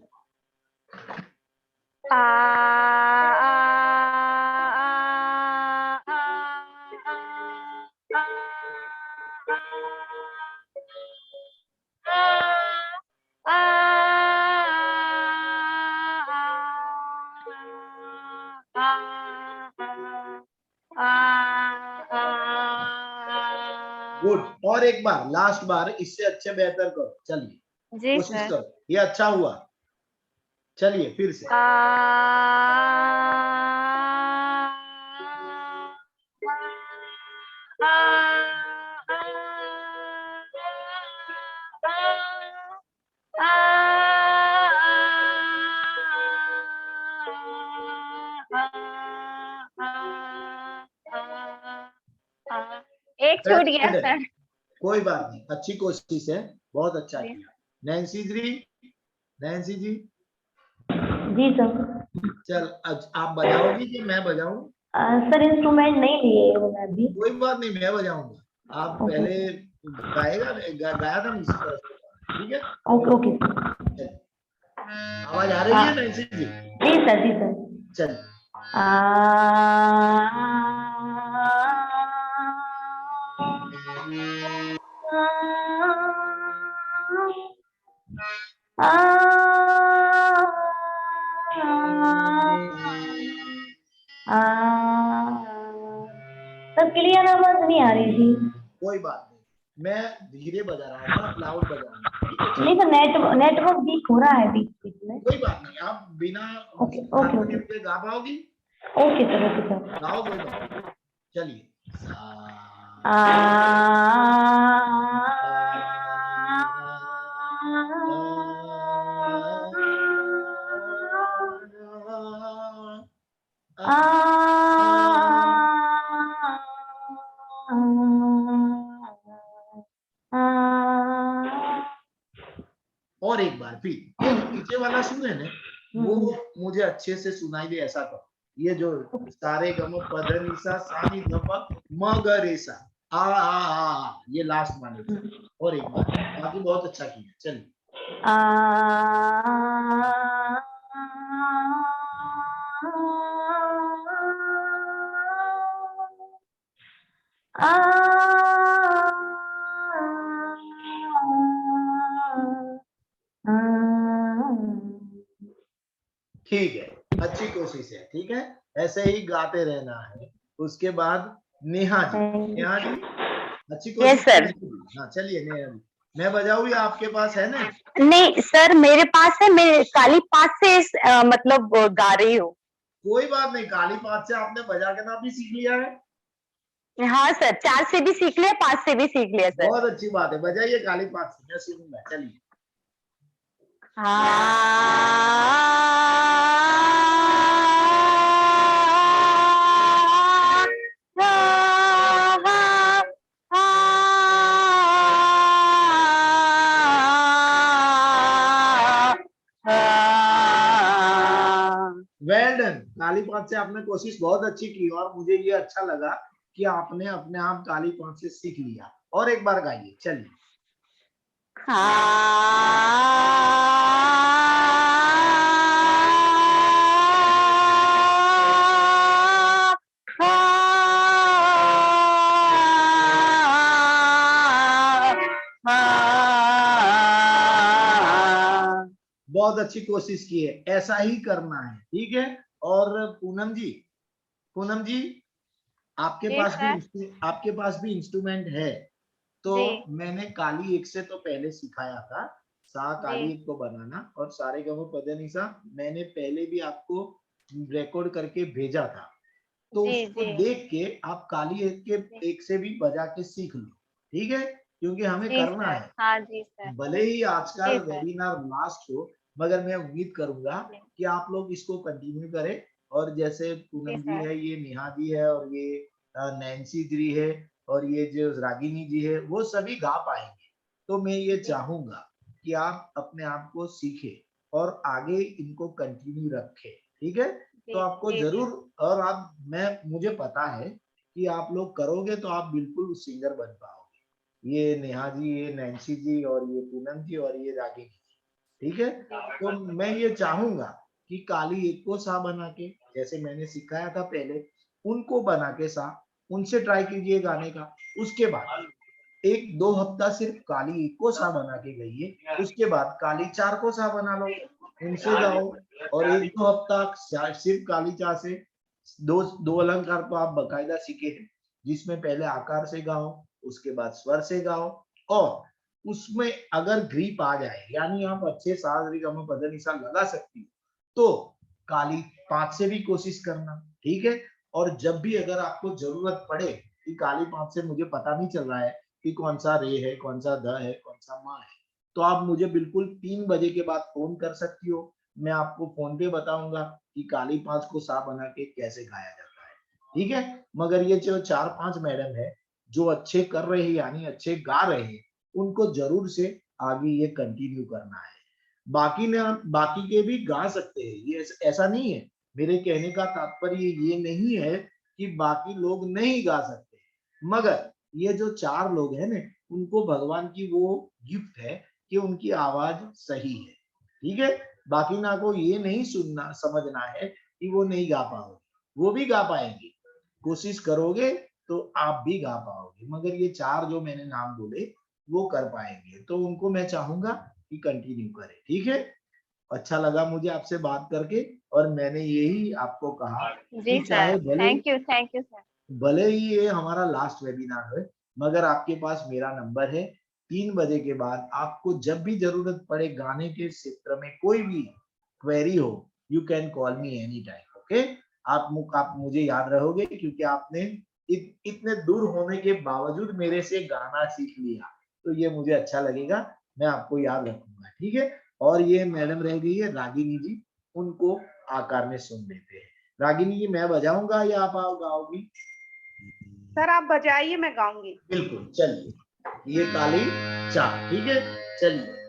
गुड। और एक बार, लास्ट बार, इससे अच्छे बेहतर करो, चलिए जी कोशिश सर। करो। ये अच्छा हुआ, चलिए फिर से। एक छूट गया Good है, सर। कोई बात नहीं, अच्छी कोशिश है, बहुत अच्छा जी। किया। नैन्सी जी, नैन्सी जी, जी सर। चल आज आप बजाओगी कि मैं बजाऊं? सर इंस्ट्रूमेंट नहीं लिए हो मैं अभी। कोई बात नहीं, मैं बजाऊंगा। आप ओके पहले गाया था ना इसी तरह से, ठीक है। ओके ओके चलिए। आवाज आ रही है नैन्सी जी? जी सर जी सर। चलिए। सर क्लियर आवाज नहीं आ रही थी। कोई बात नहीं, मैं धीरे बजा रहा हूँ, आप लाउड बजाना, ठीक है। नहीं सर नेटवर्क वीक हो रहा है बीच बीच में। कोई बात नहीं, आप बिना ओके ओके ओके के गा पाओगी? Okay sir. गाओ, कोई बात नहीं। चलिए। और एक बार फिर, ये जो पीछे वाला सुर है ना, वो मुझे अच्छे से सुनाई दे, ऐसा करो। ये जो सारे गम पध नि सा सा नि ध प म ग रे सा, ये लास्ट वाले। और एक बार, बाकी बहुत अच्छा किया, चलिए। ठीक है, अच्छी कोशिश है, ठीक है, ऐसे ही गाते रहना है। उसके बाद नेहा जी, नेहा जी अच्छी कोशिश। Yes sir. हाँ चलिए नेहा जी, मैं बजाऊँ या आपके पास है ना? नहीं सर मेरे पास है, मैं काली पात से मतलब गा रही हूँ। कोई बात नहीं, काली पात से आपने बजा के ना भी सीख लिया है। हाँ सर 4 से भी सीख लिया 5 से भी सीख लिया सर। बहुत अच्छी बात है, बजाइए काली पात से, मैं सुनूंगा, चलिए। वेल डन, काली पात से आपने कोशिश बहुत अच्छी की और मुझे ये अच्छा लगा कि आपने अपने आप काली पांच से सीख लिया। और एक बार गाइए, चलिए। बहुत अच्छी कोशिश की है, ऐसा ही करना है, ठीक है। और पूनम जी, पूनम जी, आपके जी पास सर। भी आपके पास भी इंस्ट्रूमेंट है? तो जी। मैंने काली एक से तो पहले सिखाया था सा काली जी। एक को बनाना, और सारे गमो पदनिसा मैंने पहले भी आपको रिकॉर्ड करके भेजा था। तो जी। उसको जी। देख के आप काली एक से भी बजा के सीख लो, ठीक है, क्योंकि हमें जी करना सर। है। हाँ जी सर। भले ही आज का जी सर। वेबिनार लास्ट हो, मगर मैं उम्मीद करूंगा कि आप लोग इसको कंटिन्यू करें। और जैसे जी पूनम जी सर। है, ये नेहा जी है, और ये नैन्सी जी है, और ये जो रागिनी जी है, वो सभी गा पाएंगे। तो मैं ये चाहूंगा कि आप अपने आप को सीखें और आगे इनको कंटिन्यू रखें, ठीक है। तो जी। आपको जी जरूर, और आप, मुझे पता है कि आप लोग करोगे तो आप बिल्कुल सिंगर बन पाओगे। ये नेहा जी, ये नैन्सी जी, और ये पूनम जी, और ये रागिनी जी, ठीक है। तो मैं ये चाहूंगा कि काली एक को सा बना के, जैसे मैंने सिखाया था पहले, उनको बना के सा, उनसे ट्राई कीजिए गाने का। उसके बाद 1-2 हफ्ता सिर्फ काली एक को सा बना के गाइए, उसके बाद काली चार को सा बना लो, उनसे गाओ। और 1-2 हफ्ता सिर्फ काली चार से दो अलंकार तो आप बकायदा सीखे हैं, जिसमें पहले आकार से गाओ, उसके बाद स्वर से गाओ, और उसमें अगर ग्रीप आ जाए, यानी आप अच्छे सा रे गा मा पा धा नि सा लगा सकती हो, तो काली पांच से भी कोशिश करना, ठीक है। और जब भी अगर आपको जरूरत पड़े कि काली पांच से मुझे पता नहीं चल रहा है कि कौन सा रे है, कौन सा ध है, कौन सा मा है, तो आप मुझे बिल्कुल 3 बजे के बाद फोन कर सकती हो। मैं आपको फोन पे बताऊंगा कि काली पांच को सा बना के कैसे गाया जाता है, ठीक है। मगर ये जो 4-5 मैडम है जो अच्छे कर रहे हैं, यानी अच्छे गा रहे हैं, उनको जरूर से आगे ये कंटिन्यू करना है। बाकी ने बाकी के भी गा सकते हैं, ये ऐसा नहीं है। मेरे कहने का तात्पर्य ये नहीं है कि बाकी लोग नहीं गा सकते, मगर ये जो 4 लोग हैं ना, उनको भगवान की वो गिफ्ट है कि उनकी आवाज सही है, ठीक है। बाकी ना को ये नहीं सुनना समझना है कि वो नहीं गा पाओगे, वो भी गा पाएंगे। कोशिश करोगे तो आप भी गा पाओगे, मगर ये 4 जो मैंने नाम बोले वो कर पाएंगे, तो उनको मैं चाहूंगा कि कंटिन्यू करें, ठीक है। अच्छा लगा मुझे आपसे बात करके, और मैंने यही आपको कहा जी कि सर। चाहे थैंक यू सर। भले ही ये हमारा लास्ट वेबिनार है, मगर आपके पास मेरा नंबर है। 3 बजे के बाद आपको जब भी जरूरत पड़े गाने के क्षेत्र में कोई भी क्वेरी हो, you can call me any time, okay. आप मुझे याद रहोगे, क्योंकि आपने इतने दूर होने के बावजूद मेरे से गाना सीख लिया, तो ये मुझे अच्छा लगेगा। मैं आपको याद रखूंगा, ठीक है। और ये मैडम रह गई है रागिनी जी, उनको आकार में सुन लेते हैं। रागिनी जी, मैं बजाऊंगा या आप गाओगी? सर आप बजाइए, मैं गाऊंगी। बिल्कुल, चलिए। ये काली चार, ठीक है, चलिए।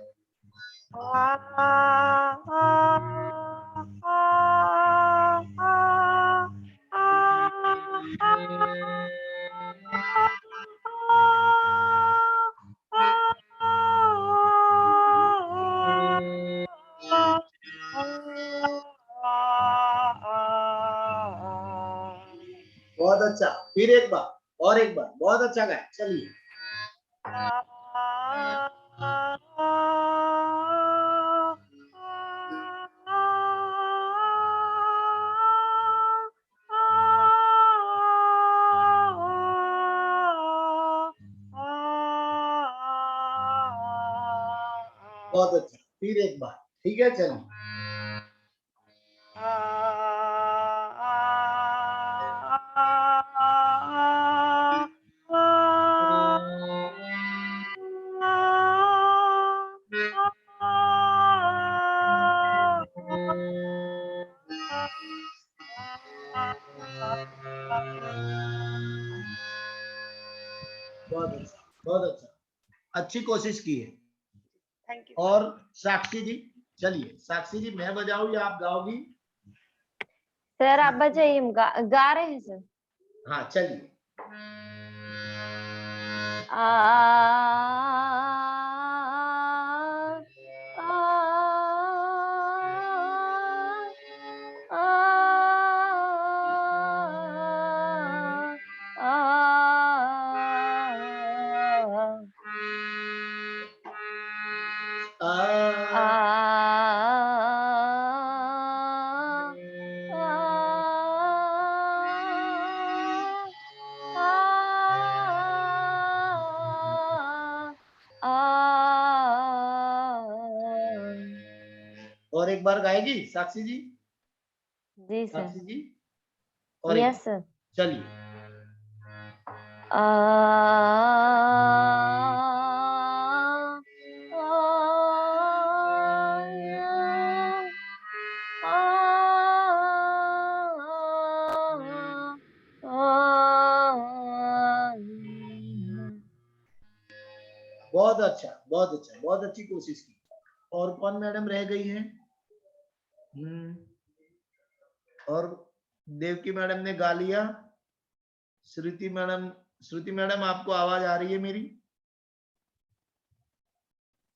बहुत अच्छा, फिर एक बार, और एक बार, बहुत अच्छा गाया, चलिए। बहुत अच्छा, फिर एक बार, ठीक है, चलिए। बहुत अच्छा, बहुत अच्छा, अच्छी कोशिश की है। Thank you. और साक्षी जी, चलिए। साक्षी जी, मैं बजाऊं या आप गाओगी? सर आप बजाइए, हम गा रहे हैं सर। हाँ, चलिए। और एक बार गाएगी साक्षी जी? जी सर। साक्षी जी और एक यस सर। चलिए। बहुत अच्छा, बहुत अच्छा, बहुत अच्छी कोशिश की। और कौन मैडम रह गई है? और देवकी मैडम ने गा लिया। श्रुति मैडम आपको आवाज आ रही है मेरी?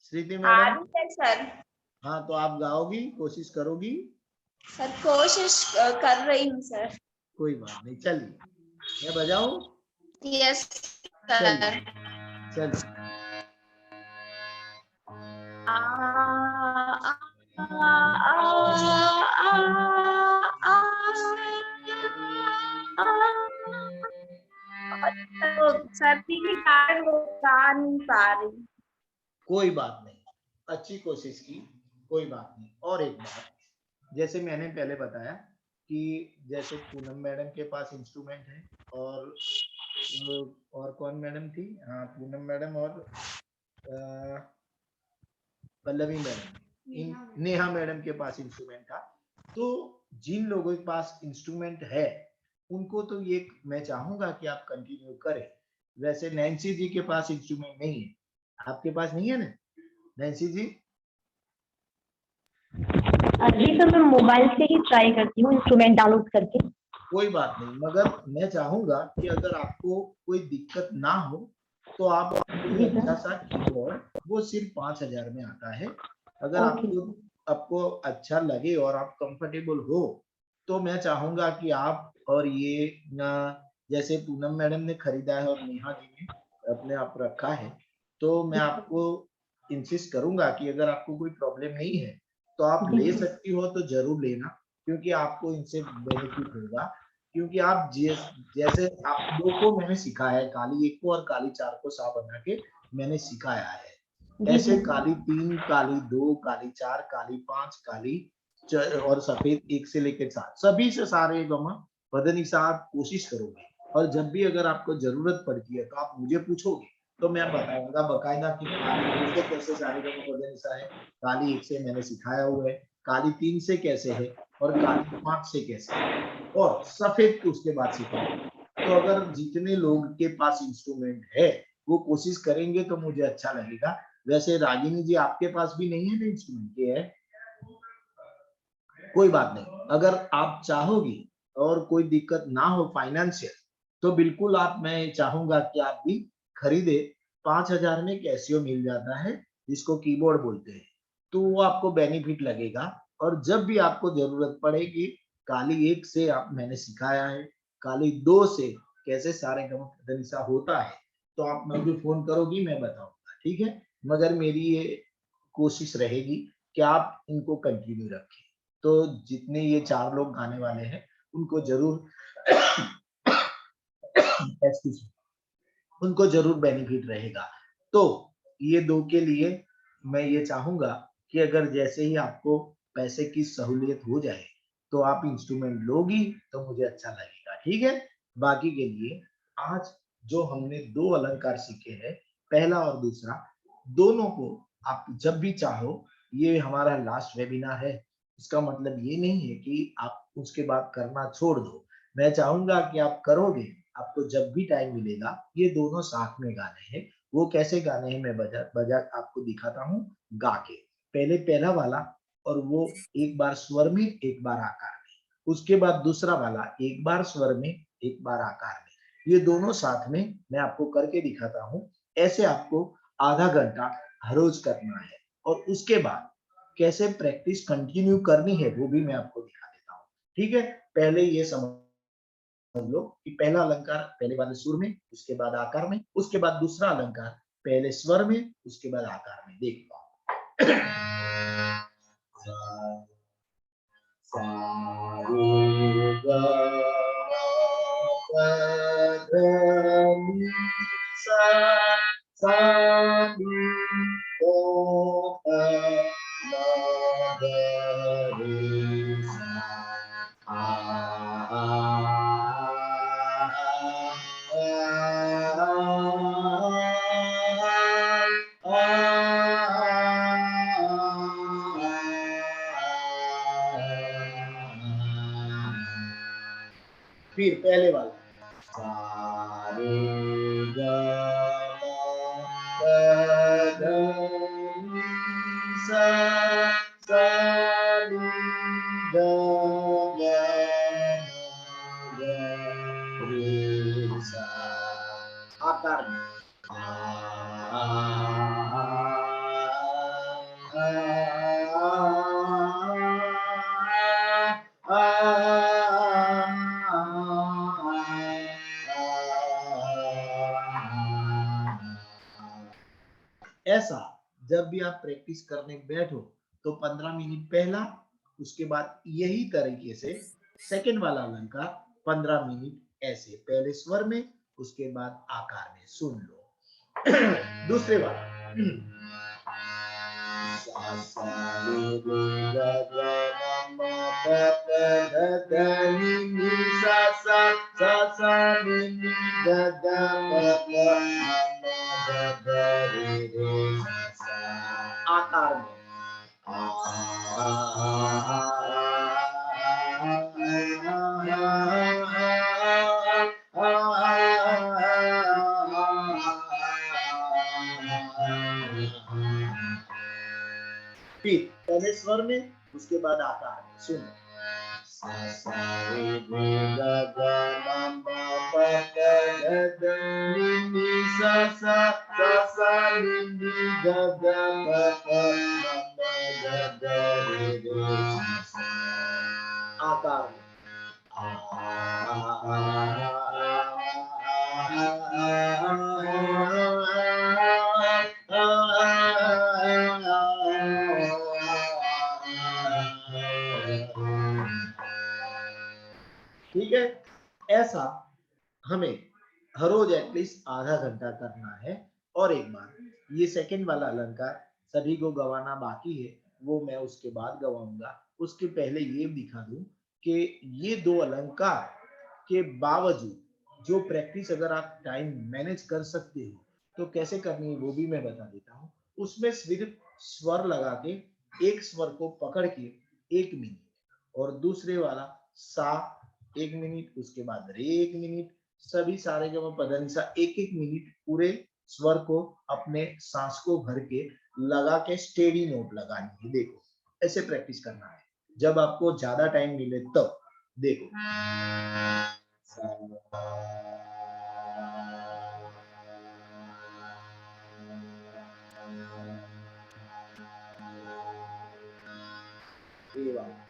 श्रुति आ मैडम? रही है सर। हाँ, तो आप गाओगी, कोशिश करोगी? सर कोशिश कर रही हूँ सर। कोई बात नहीं, चलिए मैं बजाऊं? Yes sir. चलिए चलिए। सर्दी के कारण वो गा नहीं पा रही। कोई बात नहीं, अच्छी कोशिश की, कोई बात नहीं। और एक बात, जैसे मैंने पहले बताया कि जैसे पूनम मैडम के पास इंस्ट्रूमेंट है और कौन मैडम थी? हाँ, पूनम मैडम और पल्लवी मैडम, नेहा मैडम के पास इंस्ट्रूमेंट था। तो जिन लोगों के पास इंस्ट्रूमेंट है उनको तो ये मैं चाहूंगा कि आप कंटिन्यू करें। वैसे नैन्सी जी के पास इंस्ट्रूमेंट नहीं है, आपके पास नहीं है ना नैन्सी जी? जी सर, मैं मोबाइल से ही ट्राई करती हूँ इंस्ट्रूमेंट डाउनलोड करके। कोई बात नहीं, मगर मैं चाहूंगा कि अगर आपको कोई दिक्कत ना हो तो आप कोई अच्छा सा कीबोर्ड, वो सिर्फ 5,000 में आता है। अगर आपको अच्छा लगे और आप कंफर्टेबल हो तो मैं चाहूंगा कि आप, और ये जैसे पूनम मैडम ने खरीदा है और नेहा जी ने अपने आप रखा है, तो मैं आपको इंसिस्ट करूंगा कि अगर आपको कोई प्रॉब्लम नहीं है तो आप ले सकती हो तो जरूर लेना, क्योंकि आपको इनसे बेनिफिट होगा। क्योंकि आप जैसे आप दो को मैंने सिखाया है, काली 1 को और काली 4 को सा बना के मैंने सिखाया है। ऐसे काली 3, काली 2, काली 4, काली 5, काली और सफेद 1 से लेकर 7, सभी से सारे गमा पदनिसा आप कोशिश करोगे। और जब भी अगर आपको जरूरत पड़ती है तो आप मुझे पूछोगे तो मैं बताऊंगा बकायदा कि काली 2 से कैसे सारे गमा पदनिसा है, काली 1 से मैंने सिखाया हुआ है, काली 3 से कैसे है और काली 5 से कैसे है, और सफेद को उसके बाद सिखाऊंगा। तो अगर जितने लोग के पास इंस्ट्रूमेंट है वो कोशिश करेंगे तो मुझे अच्छा लगेगा। वैसे रागिनी जी आपके पास भी नहीं है ना इंस्ट्रूमेंट? के है, कोई बात नहीं, अगर आप चाहोगी और कोई दिक्कत ना हो फाइनेंशियल तो बिल्कुल आप, मैं चाहूंगा कि आप भी खरीदे। 5,000 में कैसियो मिल जाता है जिसको कीबोर्ड बोलते हैं, तो वो आपको बेनिफिट लगेगा। और जब भी आपको जरूरत पड़ेगी, काली 1 से आप मैंने सिखाया है, काली 2 से कैसे सारे गमा होता है, तो आप मुझे फोन करोगी, मैं बताऊंगा, ठीक है? मगर मेरी ये कोशिश रहेगी कि आप इनको कंटिन्यू रखें। तो जितने ये 4 लोग गाने वाले हैं उनको जरूर उनको जरूर बेनिफिट रहेगा। तो ये 2 के लिए मैं ये चाहूंगा कि अगर जैसे ही आपको पैसे की सहूलियत हो जाए तो आप इंस्ट्रूमेंट लोगी तो मुझे अच्छा लगेगा, ठीक है? बाकी के लिए आज जो हमने 2 अलंकार सीखे हैं, पहला और दूसरा, दोनों को आप जब भी चाहो, ये हमारा लास्ट वेबिनार है, इसका मतलब ये नहीं है कि आप उसके बाद करना छोड़ दो। मैं चाहूंगा कि आप करोगे, आपको जब भी टाइम मिलेगा। ये दोनों साथ में गाने हैं। वो कैसे गाने हैं मैं बजा आपको दिखाता हूँ गा के। पहले पहला वाला, और वो एक बार स्वर में एक बार आकार में, उसके बाद दूसरा वाला एक बार स्वर में एक बार आकार में। ये दोनों साथ में मैं आपको करके दिखाता हूँ। ऐसे आपको आधा घंटा हर रोज करना है और उसके बाद कैसे प्रैक्टिस कंटिन्यू करनी है वो भी मैं आपको दिखा देता हूँ। ठीक है, पहले ये समझ लो कि पहला अलंकार पहले वाले सुर में, उसके बाद आकार में, उसके बाद दूसरा अलंकार पहले स्वर में, उसके बाद आकार में। देख लो फिर पहले वाला आकार में ऐसा जब भी आप प्रैक्टिस करने बैठो तो 15 मिनट पहला, उसके बाद यही तरीके से सेकंड वाला अलंकार 15 मिनट ऐसे पहले स्वर में, उसके बाद आकार में। सुन लो दूसरे वाला आकार में फिर पहले स्वर में, उसके बाद आकार में। सुनो आकार में ठीक है, ऐसा हमें हर रोज एटलीस्ट आधा घंटा करना है। और एक बार ये सेकंड वाला अलंकार सभी को गवाना बाकी है, वो मैं उसके बाद गवाऊंगा। उसके पहले ये दिखा दूं कि ये दो अलंकार के बावजूद जो प्रैक्टिस अगर आप टाइम मैनेज कर सकते हो तो कैसे करनी है वो भी मैं बता देता हूँ। उसमें सिर्फ स्वर लगा के एक स्वर को पकड़ के 1 मिनट, और दूसरे वाला सा 1 मिनट, उसके बाद रे 1 मिनट, सभी सारे के पदनिसा 1-1 मिनट पूरे स्वर को अपने सांस को भर के लगा के स्टेडी नोट लगानी है। देखो ऐसे प्रैक्टिस करना है जब आपको ज्यादा टाइम मिले तब। देखो ये वाला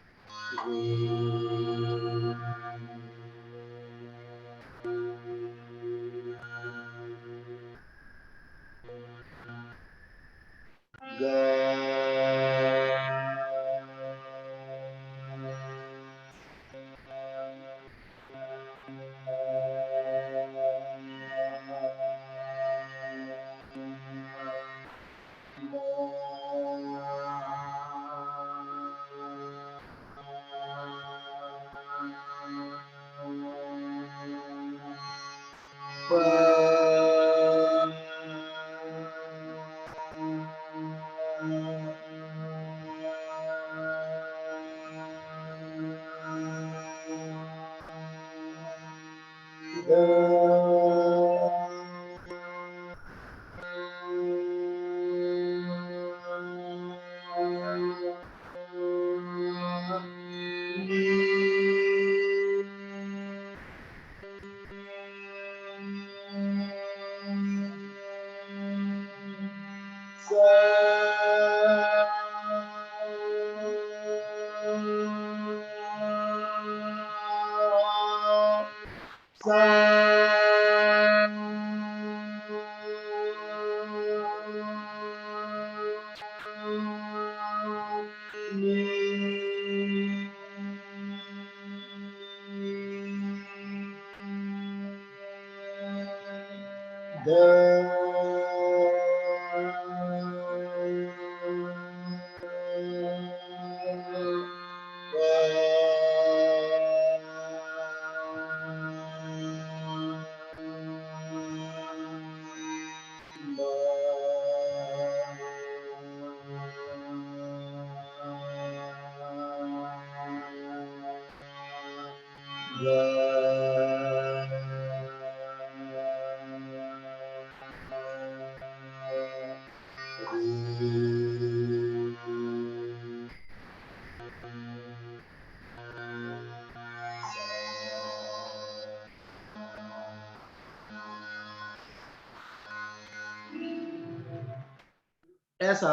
ऐसा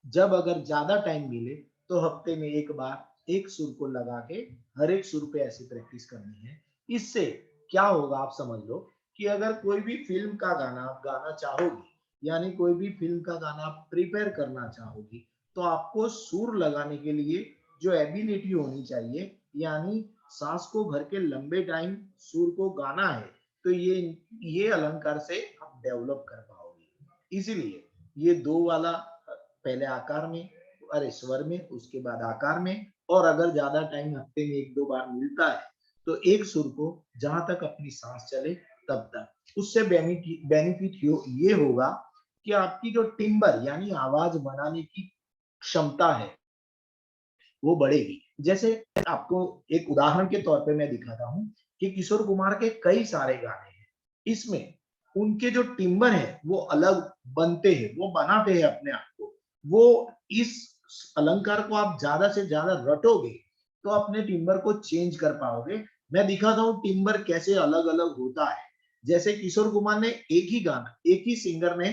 जब अगर ज्यादा टाइम मिले तो हफ्ते में एक बार एक सुर को लगा के हर एक सुर पे ऐसी प्रैक्टिस करनी है। इससे क्या होगा आप समझ लो कि अगर कोई भी फिल्म का गाना आप गाना चाहोगी, यानी कोई भी फिल्म का गाना आप प्रिपेयर करना चाहोगी, तो आपको सुर लगाने के लिए जो एबिलिटी होनी चाहिए, यानी सांस को भर के लंबे टाइम सुर को गाना है, तो ये अलंकार से आप डेवलप कर पाओगे। इसीलिए ये दो वाला पहले आकार में, अरे स्वर में, उसके बाद आकार में, और अगर ज्यादा टाइम हफ्ते में एक दो बार मिलता है तो एक सुर को जहां तक अपनी सांस चले तब तक। उससे बेनिफिट ये होगा कि आपकी जो टिम्बर यानी आवाज बनाने की क्षमता है वो बढ़ेगी। जैसे आपको एक उदाहरण के तौर पे मैं दिखाता हूं कि किशोर कुमार के कई सारे गाने हैं, इसमें उनके जो टिम्बर है वो अलग बनते हैं, वो बनाते हैं अपने आप को। वो इस अलंकार को आप ज्यादा से ज्यादा रटोगे तो अपने टिम्बर को चेंज कर पाओगे। मैं दिखाता हूँ टिम्बर कैसे अलग अलग होता है। जैसे किशोर कुमार ने एक ही गाना, एक ही सिंगर ने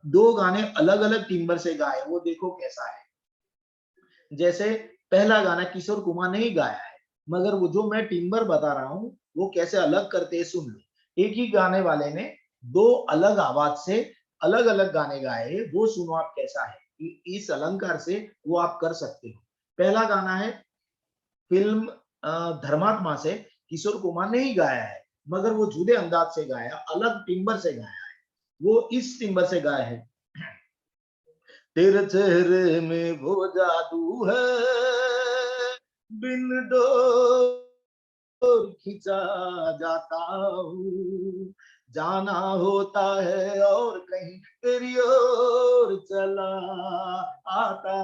दो गाने अलग अलग टिम्बर से गाए, वो देखो कैसा है। जैसे पहला गाना किशोर कुमार ने ही गाया है, मगर वो जो मैं टिम्बर बता रहा हूँ वो कैसे अलग करते हैं सुन लो। एक ही गाने वाले ने दो अलग आवाज से अलग अलग गाने गाए हैं, वो सुनो आप कैसा है। इस अलंकार से वो आप कर सकते हो। पहला गाना है फिल्म धर्मात्मा से, किशोर कुमार ने ही गाया है, मगर वो जुदे अंदाज से गाया, अलग टिम्बर से गाया है। वो इस टिम्बर से गाया है, तेरे चेहरे में वो जादू है, बिन डोर खिंचा जाता हूँ, जाना होता है और कहीं तेरी ओर चला आता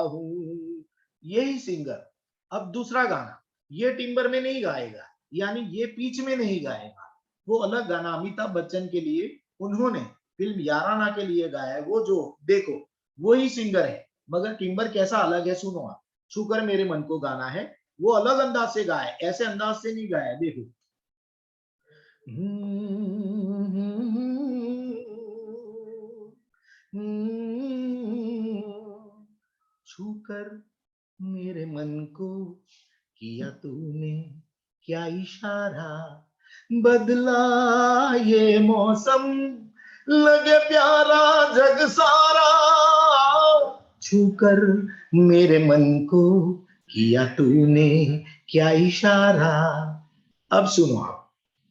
हूँ। यही सिंगर अब दूसरा गाना ये टिम्बर में नहीं गाएगा, यानी ये पिच में नहीं गाएगा, वो अलग गाना अमिताभ बच्चन के लिए उन्होंने फिल्म याराना के लिए गाया है। वो जो देखो वही सिंगर है, मगर टिम्बर कैसा अलग है सुनो आप। छूकर मेरे मन को गाना है, वो अलग अंदाज से गाया, ऐसे अंदाज से नहीं गाया। देखो छूकर मेरे मन को किया तूने क्या इशारा, बदला ये मौसम लगे प्यारा जग सारा, छूकर मेरे मन को किया तूने क्या इशारा। अब सुनो आप,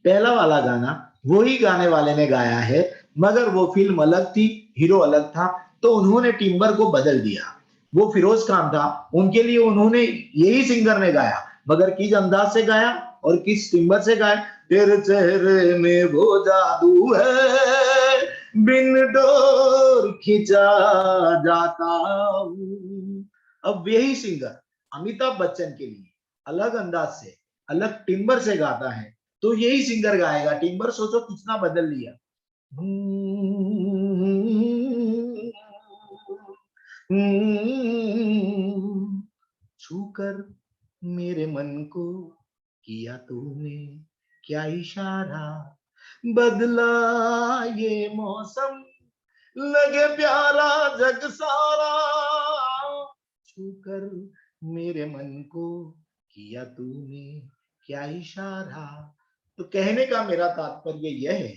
पहला वाला गाना वही गाने वाले ने गाया है, मगर वो फिल्म अलग थी, हीरो अलग था, तो उन्होंने टिम्बर को बदल दिया। वो फिरोज खान था, उनके लिए उन्होंने यही सिंगर ने गाया, मगर किस अंदाज से गाया और किस टिम्बर से गाया। तेरे चेहरे में वो जादू है, बिन डोर खिंचा जाता हूँ। अब यही सिंगर अमिताभ बच्चन के लिए अलग अंदाज से, अलग टिम्बर से गाता है, तो यही सिंगर गाएगा। टिम्बर सोचो कितना बदल लिया। छूकर मेरे मन को किया तूने क्या इशारा, बदला ये मौसम लगे प्यारा जग सारा, छूकर मेरे मन को किया तूने क्या इशारा। तो कहने का मेरा तात्पर्य यह है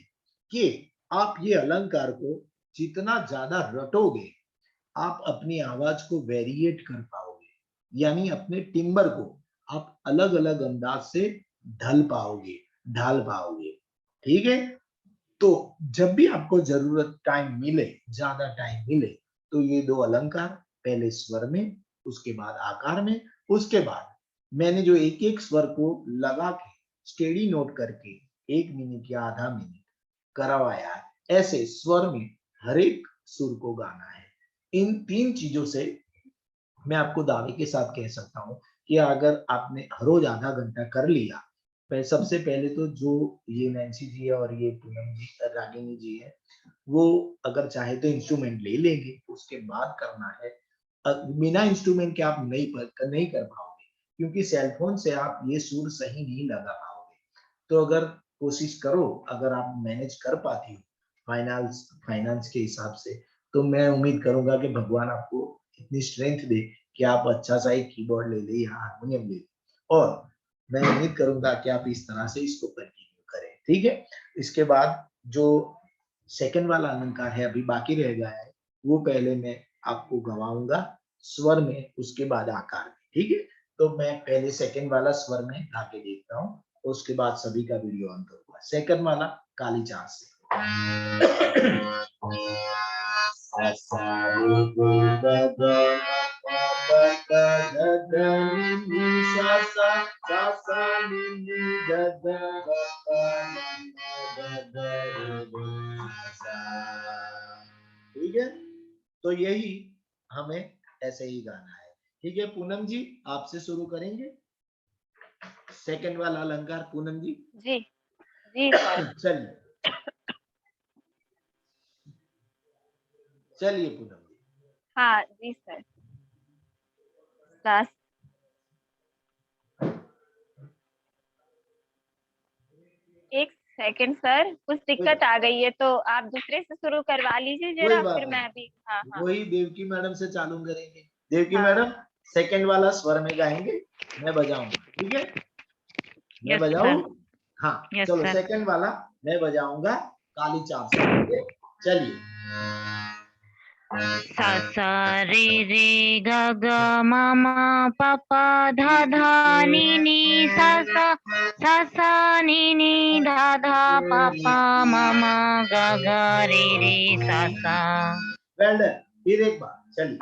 कि आप ये अलंकार को जितना ज्यादा रटोगे, आप अपनी आवाज को वेरिएट कर पाओगे, यानी अपने टिम्बर को आप अलग अलग अंदाज से ढाल पाओगे। ठीक है, तो जब भी आपको जरूरत टाइम मिले, ज्यादा टाइम मिले, तो ये दो अलंकार, पहले स्वर में, उसके बाद आकार में, उसके बाद मैंने जो एक एक स्वर को लगा के स्टेडी नोट करके 1 मिनट या आधा मिनट करवाया, ऐसे स्वर में हर एक सुर को गाना है। इन 3 चीजों से मैं आपको दावे के साथ कह सकता हूं कि अगर आपने हर रोज आधा घंटा कर लिया, सबसे पहले तो जो ये नैन्सी जी है और ये पूनम जी, रागिनी जी है, वो अगर चाहे तो इंस्ट्रूमेंट ले लेंगे, उसके बाद करना है। बिना इंस्ट्रूमेंट के आप नहीं कर पाओगे, क्योंकि सेलफोन से आप ये सुर सही नहीं लगा पाओगे। तो अगर कोशिश करो, अगर आप मैनेज कर पाती हो फाइनेंस के हिसाब से, तो मैं उम्मीद करूंगा कि भगवान आपको इतनी स्ट्रेंथ दे कि आप अच्छा सा एक कीबोर्ड ले ले या हारमोनियम ले, और मैं उम्मीद करूंगा कि आप इस तरह से इसको कंटिन्यू करें। ठीक है, इसके बाद जो सेकंड वाला अलंकार है अभी बाकी रह गया है, वो पहले मैं आपको गवाऊंगा स्वर में, उसके बाद आकार में। ठीक है, तो मैं पहले सेकंड वाला स्वर में गा के देखता हूँ, उसके बाद सभी का वीडियो ऑन करूंगा। सेकंड वाला काली चार से। ठीक है, तो यही हमें ऐसे ही गाना है। ठीक है, पूनम जी आपसे शुरू करेंगे सेकंड वाला अलंकार। पूनम जी जी चलिए पूनम जी। हाँ जी सर। क्लास एक सेकंड सर, कुछ दिक्कत आ गई है तो आप दूसरे से शुरू करवा लीजिए जरा, फिर मैं भी। हाँ वही देवकी मैडम से चालू करेंगे। देवकी मैडम सेकंड वाला स्वर में गाएंगे, मैं बजाऊंगा। ठीक है, मैं बजाऊं? हाँ चलो, सेकंड वाला मैं बजाऊंगा काली चाप से। चलिए। सा सा रे रे गा गा मा मा पा पा धा धा नी नी सा सा नी नी धा धा पा पा मा मा गा गा रे रे सा सा। वेल डन, फिर एक बार चलिए।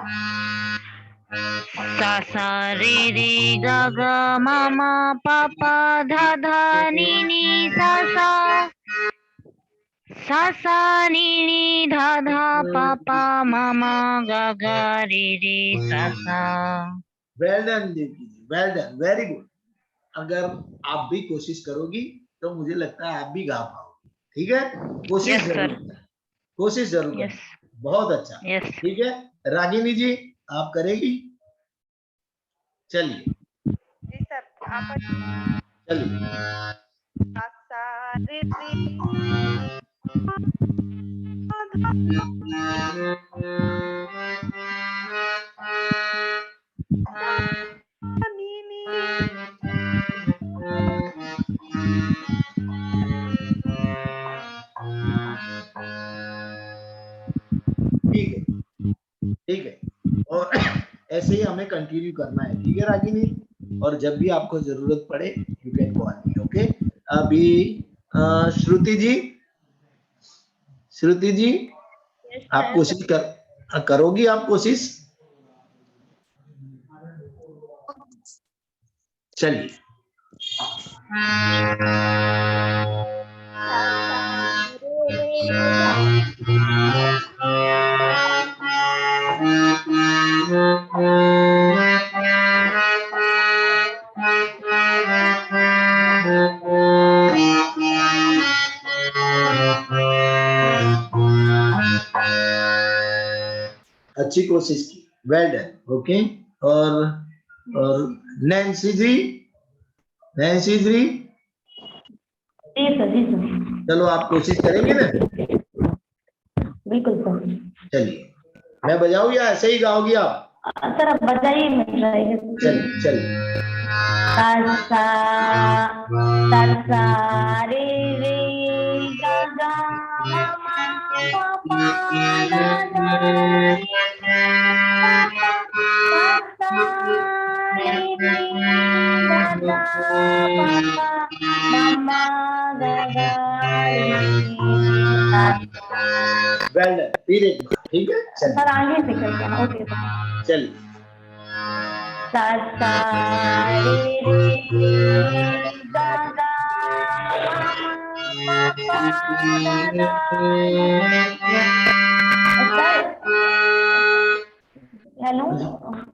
सा सा रे रे गा गा मा मा पा पा धा धा नी नी सा सा नी नी धा धा पा पा मा मा गा गा रे रे सा सा। वेल डन देवकी जी, वेल डन, वेरी गुड। अगर आप भी कोशिश करोगी तो मुझे लगता है आप भी गा पाओगी। ठीक है, कोशिश जरूर करें। बहुत अच्छा। ठीक है, रागिनी जी आप करेगी? चलिए जी सर, आप चलिए। ठीक है, और ऐसे ही हमें कंटिन्यू करना है। ठीक है रागिनी, और जब भी आपको जरूरत पड़े you can call me. Okay, अभी श्रुति जी आप कोशिश करोगी? आप कोशिश चलिए। अच्छी कोशिश की, वेल डन। ओके, और नैन्सी जी चलो आप कोशिश करेंगे ना? बिल्कुल सर। चलिए, मैं बजाऊं या ऐसे ही गाओगी आप? सर आप बताइए, मैं ट्राई चलिए चलिए। सा सा सा सा रे रे गा गा मा मा पा पा धा धा नी नी सा सा सा सा रे रे गा गा पा पा मा मा गा गा रे सा सा। वेल डन, फिर एक बार, ठीक है? सर चलिए आगे से करते हैं, ओके सर। चलिए। सा सा रे रे गा गा मा मा पा पा धा धा नी नी। सर हेलो हाँ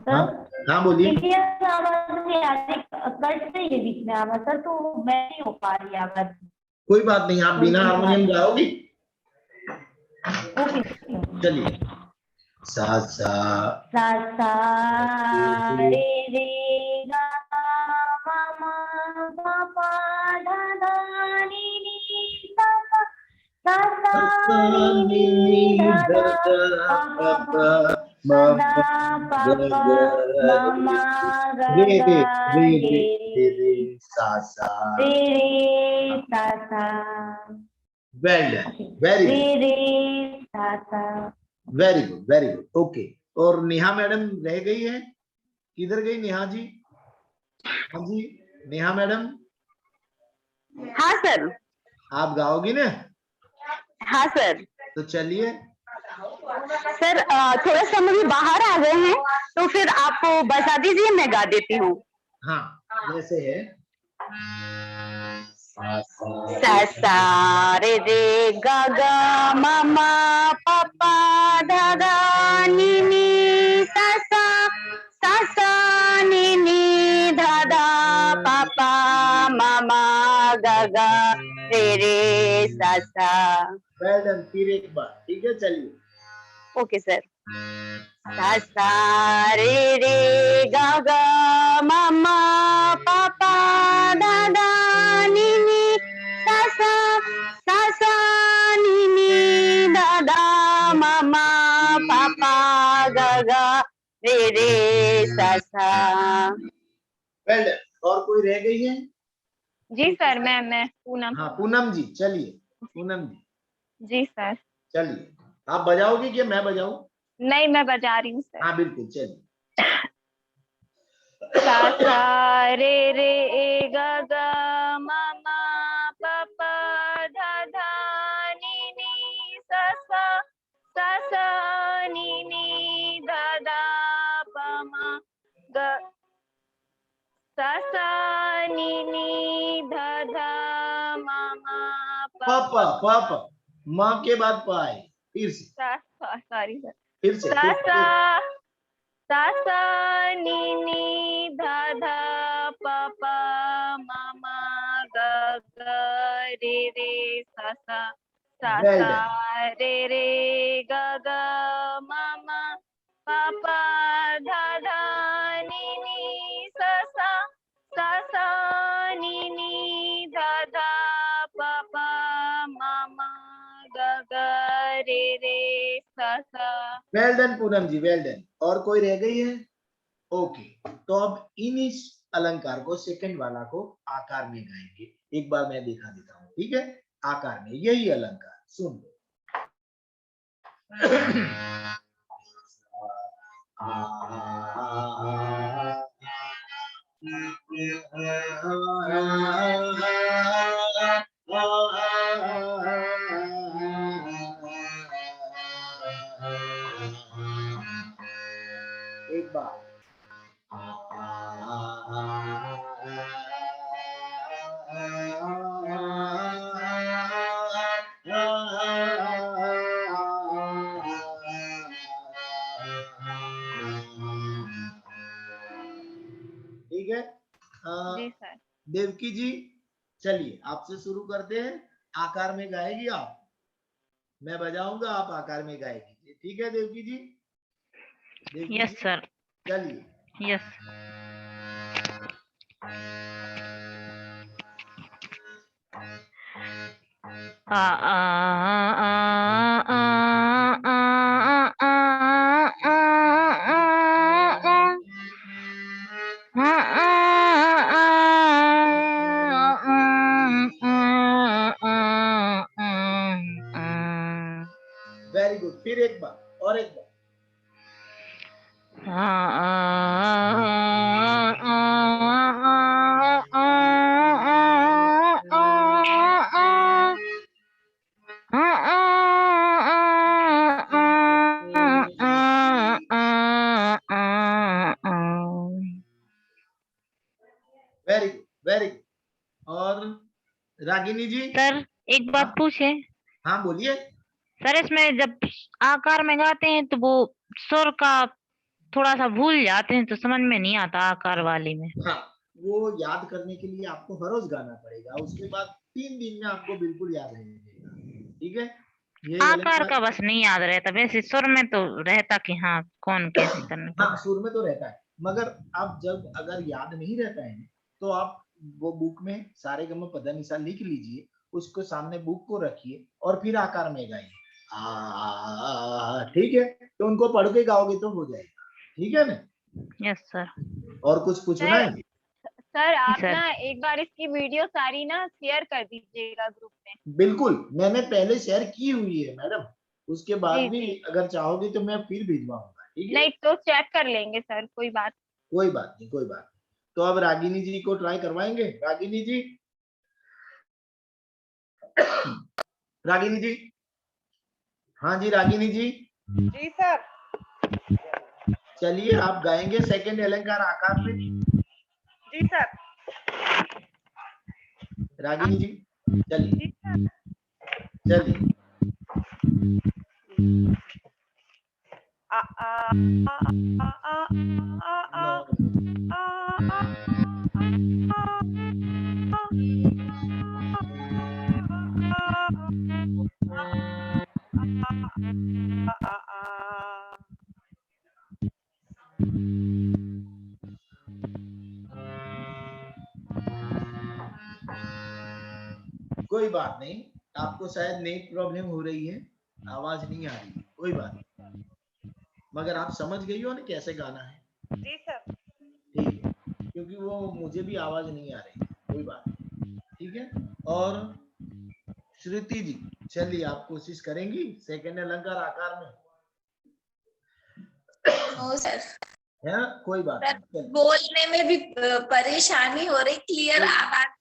सर, हाँ बोलिए। क्लियर आवाज नहीं आ रही, कट रही है बीच में आवाज सर, तो मैं नहीं हो पा रही आवाज। कोई बात नहीं, आप बिना हारमोनियम गाओगी? ओके चलिए। सा सा सा सा रे रे गा मा मा पा पा धा धा नी नी सा सा सा सा नी नी धा धा पा पा धा धा पा पा मा मा गा रे गा रे रे रे रे रे सा सा। रे रे सा सा। वेल डन, वेरी रे गुड, रे सा सा। Very good, very good. Okay, और नेहा मैडम रह गई है, किधर गई नेहा जी? हाँ जी, नेहा मैडम हाँ सर। आप गाओगी ना? हाँ सर। तो चलिए। सर थोड़ा सा मुझे बाहर आ गए हैं, तो फिर आप बता दीजिए, मैं गा देती हूँ। हाँ, जैसे है। सा सा रे रे गा गा मा मा पा पा धा धा नी नी सा सा नी नी धा धा पा पा मा मा गा गा रे रे सा सा। वेल डन, फिर एक बार, ठीक है? चलिए। Okay sir. सा सा रे रे गा गा मा मा पा पा धा धा नी नी सा सा नी नी धा धा मा मा पा पा गा गा रे रे सा सा। वेल डन, और कोई रह गई है? जी सर, मैं पूनम। हाँ पूनम जी, चलिए पूनम जी। जी सर। चलिए, आप बजाओगी कि मैं बजाऊं? नहीं, मैं बजा रही हूँ सर। हाँ बिल्कुल, चलिए। सा सा रे रे गा गा मा मा पा पा धा धा नी नी सा सा नी नी धा धा पा मा गा सा सा नी नी धा धा मा मा पा पापा पापा, माँ के बाद पा आए, फिर से, सॉरी सर। फिर से, सा फिर सा से। सा नी नी धा धा पा पा मा मा गा गा रे रे सा वेल सा डन, रे रे गा गा मा मा पा पा धा धा नी नी सा नी नी धा धा पा पा मा मा गा गा रे रे सा। वेल डन पूनम जी, वेल डन। और कोई रह गई है? ओके, तो अब इस अलंकार को, सेकंड वाला को आकार में गाएंगे। एक बार मैं दिखा देता हूँ, ठीक है? आकार में यही अलंकार सुन लो। एक बार ठीक है? जी सर। देवकी जी, चलिए आपसे शुरू करते हैं। आकार में गाएगी आप, मैं बजाऊंगा, आप आकार में गाएगी, ठीक है देवकी जी? Devki yes ji, sir. चलिए। यस। आ आ आ आ और एक बार। Very good, very good. और रागिनी जी। सर एक बात पूछे? हाँ बोलिए। सर इसमें जब आकार में गाते हैं तो वो सुर का थोड़ा सा भूल जाते हैं, तो समझ में नहीं आता आकार वाली में। हाँ, वो याद करने के लिए आपको हर रोज गाना पड़ेगा, उसके बाद 3 दिन में आपको बिल्कुल याद रहेगा। ठीक है, ये आकार का बस नहीं याद रहता, वैसे सुर में तो रहता कि हाँ कौन कैसे करना। हाँ सुर में तो रहता है, मगर आप जब अगर याद नहीं रहता है तो आप वो बुक में सारेगम पधनिसा लिख लीजिए, उसको सामने बुक को रखिए और फिर आकार में गाइए। ठीक है, तो उनको पढ़ के गाओगे तो हो जाएगा। ठीक है ना? Yes sir. और कुछ पूछना है? सर आप सर। ना एक बार इसकी वीडियो सारी ना शेयर कर दीजिएगा ग्रुप में। बिल्कुल, मैंने पहले शेयर की हुई है मैडम, उसके बाद जी, भी जी। अगर चाहोगे तो मैं फिर भिजवाऊंगा। ठीक है, नहीं तो चेक कर लेंगे सर, कोई बात। कोई बात नहीं, कोई बात नहीं। तो अब रागिनी जी को ट्राई करवाएंगे। रागिनी जी, रागिनी जी, हाँ जी रागिनी जी। जी सर। चलिए आप गाएंगे सेकंड अलंकार आकार में। जी सर। रागिनी जी चलिए, जी सर। चलिए। आ आ आ आ आ आ आ कोई बात नहीं, आपको शायद नेट प्रॉब्लम हो रही है, आवाज नहीं आ रही है, कोई बात नहीं, मगर आप समझ गई हो ना कैसे गाना है। जी सर। ठीक है, क्योंकि वो मुझे भी आवाज नहीं आ रही है, कोई बात नहीं। ठीक है, और श्रुति जी चलिए आप कोशिश करेंगी सेकंड अलंकार आकार में? नो सर, है कोई बात नहीं, चलिए। बोलने में भी परेशानी हो रही, क्लियर आवाज।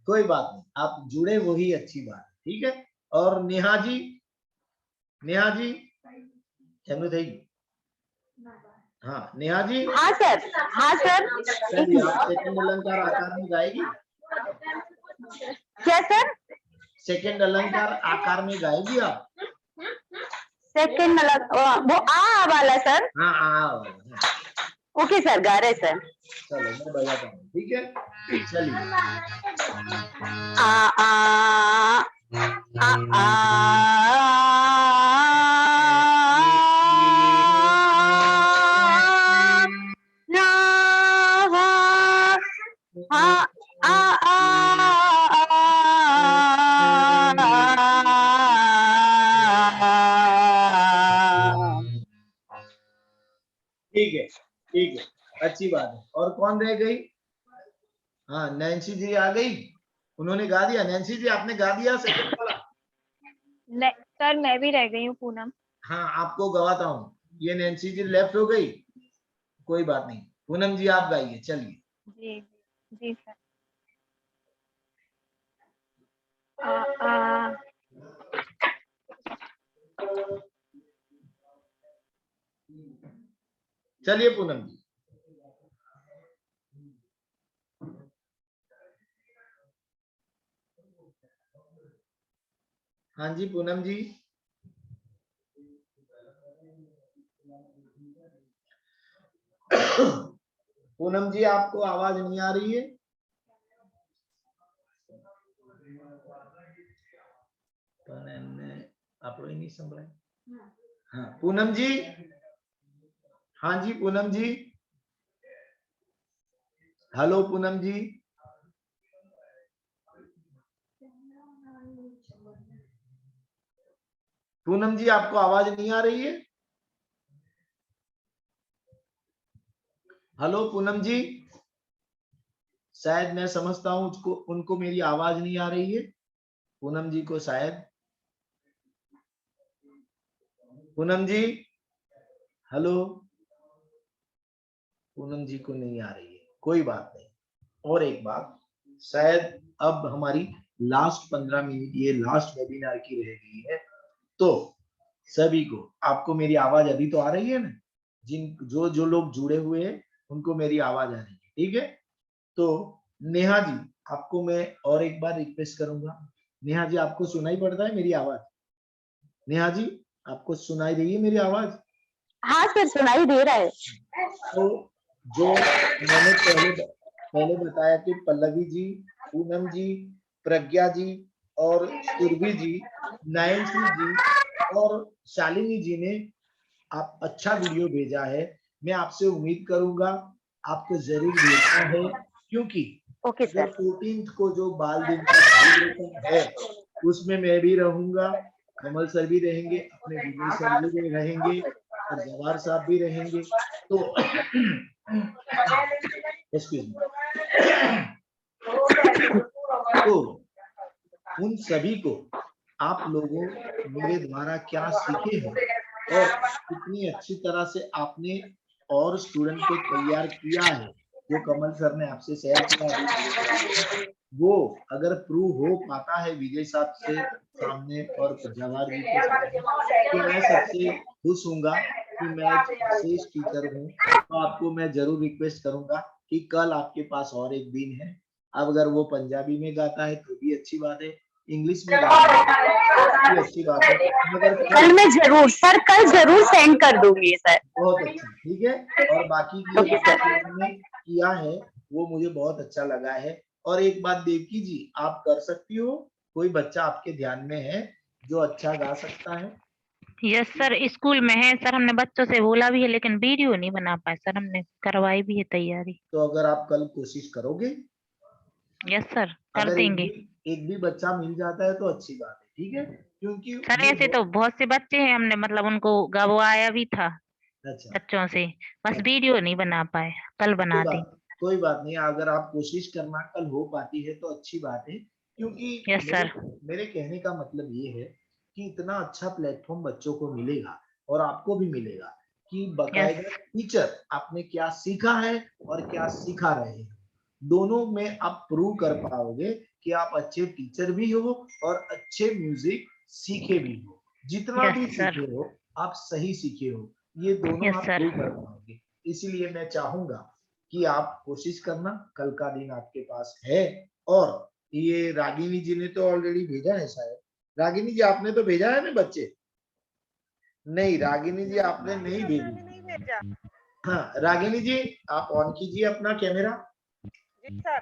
कोई बात नहीं, आप जुड़े वही अच्छी बात है। ठीक है, और नेहा जी, नेहा जी चंद्र थी, हाँ नेहा जी। हाँ सर, हाँ सर। चलिए आप सेकंड अलंकार आकार में गाएगी? क्या सर? सेकंड अलंकार आकार में गाएगी आप? सेकंड वो आ वाला सर। हाँ ओके सर, गा रहे सर। चलो मैं बजाता हूँ। ठीक है, चलिए। आ आ आ आ ठीक है, ठीक है, अच्छी बात है। और कौन रह गई? हाँ नैन्सी जी आ गई, उन्होंने गा दिया। नैन्सी जी आपने गा दिया सेकंड वाला? सर मैं भी रह गई हूँ पूनम। हाँ आपको गवाता हूँ, ये नैन्सी जी लेफ्ट हो गई, कोई बात नहीं। पूनम जी आप गाइए, चलिए। जी जी सर। आ चलिए पूनम जी। हाँ जी पूनम जी। पूनम जी आपको आवाज नहीं आ रही है? हाँ पूनम जी, हाँ जी पूनम जी, हेलो पूनम जी। पूनम जी आपको आवाज नहीं आ रही है? हेलो पूनम जी, शायद मैं समझता हूं उसको, उनको मेरी आवाज नहीं आ रही है, पूनम जी को शायद। पूनम जी हेलो, पूनम जी को नहीं आ रही है, कोई बात नहीं। और एक बात, शायद अब हमारी लास्ट 15 मिनट ये लास्ट वेबिनार की रह गई है, तो सभी को, आपको मेरी आवाज अभी तो आ रही है ना? जिन जो जो लोग जुड़े हुए हैं उनको मेरी आवाज आ रही है, ठीक है? तो नेहा जी, आपको मैं और एक बार रिक्वेस्ट करूंगा। नेहा जी, आपको सुनाई पड़ता है मेरी आवाज? नेहा जी, आपको सुनाई रही है मेरी आवाज? हाँ सर, सुनाई दे रहा है। तो जो मैंने पहले बताया कि पल्लवी जी, पूनम जी, प्रज्ञा जी और सुरभि जी, नयनसी जी और शालिनी जी ने आप अच्छा वीडियो भेजा है। मैं आपसे उम्मीद करूंगा आपको जरूर भेजना है, क्योंकि ओके अगर सर। 14th को जो बाल दिन का सेलिब्रेशन है उसमें मैं भी रहूंगा, कमल सर भी रहेंगे, अपने विजय सर भी रहेंगे और जवाहर साहब भी रहेंगे। तो एक्सक्यूज मी, तो उन सभी को आप लोगों मेरे द्वारा क्या सीखे हैं और कितनी अच्छी तरह से आपने और स्टूडेंट को तैयार किया है, जो कमल सर ने आपसे शेयर किया, वो अगर प्रूव हो पाता है विजय साहब से सामने और जवाहर जी के सामने, तो मैं सबसे खुश हूँगा कि मैं एक श्रेष्ठ टीचर हूँ। तो आपको मैं जरूर रिक्वेस्ट करूंगा कि कल आपके पास और एक दिन है। अब अगर वो पंजाबी में गाता है तो भी अच्छी बात है, इंग्लिश में गाता है तो भी अच्छी बात है, मगर कल मैं जरूर सर, कल जरूर सेंड कर दूंगी सर। बहुत अच्छा, ठीक है। और बाकी की ओके सर। आपने किया है वो मुझे बहुत अच्छा लगा है। और एक बात देवकी जी, आप कर सकती हो, कोई बच्चा आपके ध्यान में है जो अच्छा गा सकता है? यस सर, स्कूल में है सर, हमने बच्चों से बोला भी है लेकिन वीडियो नहीं बना पाए सर, हमने करवाई भी है तैयारी। तो अगर आप कल कोशिश करोगे, यस सर, कर अगर देंगे। एक भी बच्चा मिल जाता है तो अच्छी बात है, ठीक है? क्योंकि सर ये ऐसे तो बहुत से बच्चे हैं, हमने मतलब उनको गवाया भी था अच्छा, बच्चों से, बस अच्छा, वीडियो नहीं बना पाए, कल बना दें। कोई बात नहीं, अगर आप कोशिश करना कल हो पाती है तो अच्छी बात है। क्योंकि यस सर। मेरे कहने का मतलब ये है कि इतना अच्छा प्लेटफॉर्म बच्चों को मिलेगा और आपको भी मिलेगा कि बकायदा टीचर आपने क्या सीखा है और क्या सिखा रहे हैं, दोनों में आप प्रूव कर पाओगे कि आप अच्छे टीचर भी हो और अच्छे म्यूजिक सीखे भी हो। जितना भी यस सर। सीखे हो आप सही सीखे हो, ये दोनों यस आप सर। प्रूव कर पाओगे। इसीलिए मैं चाहूंगा कि आप कोशिश करना, कल का दिन आपके पास है। और ये रागिनी जी ने तो ऑलरेडी भेजा है शायद। रागिनी जी आपने तो भेजा है ना बच्चे? नहीं रागिनी जी आपने नहीं भेजी। नहीं भेजा। हाँ रागिनी जी, आप ऑन कीजिए अपना कैमरा। जी सर।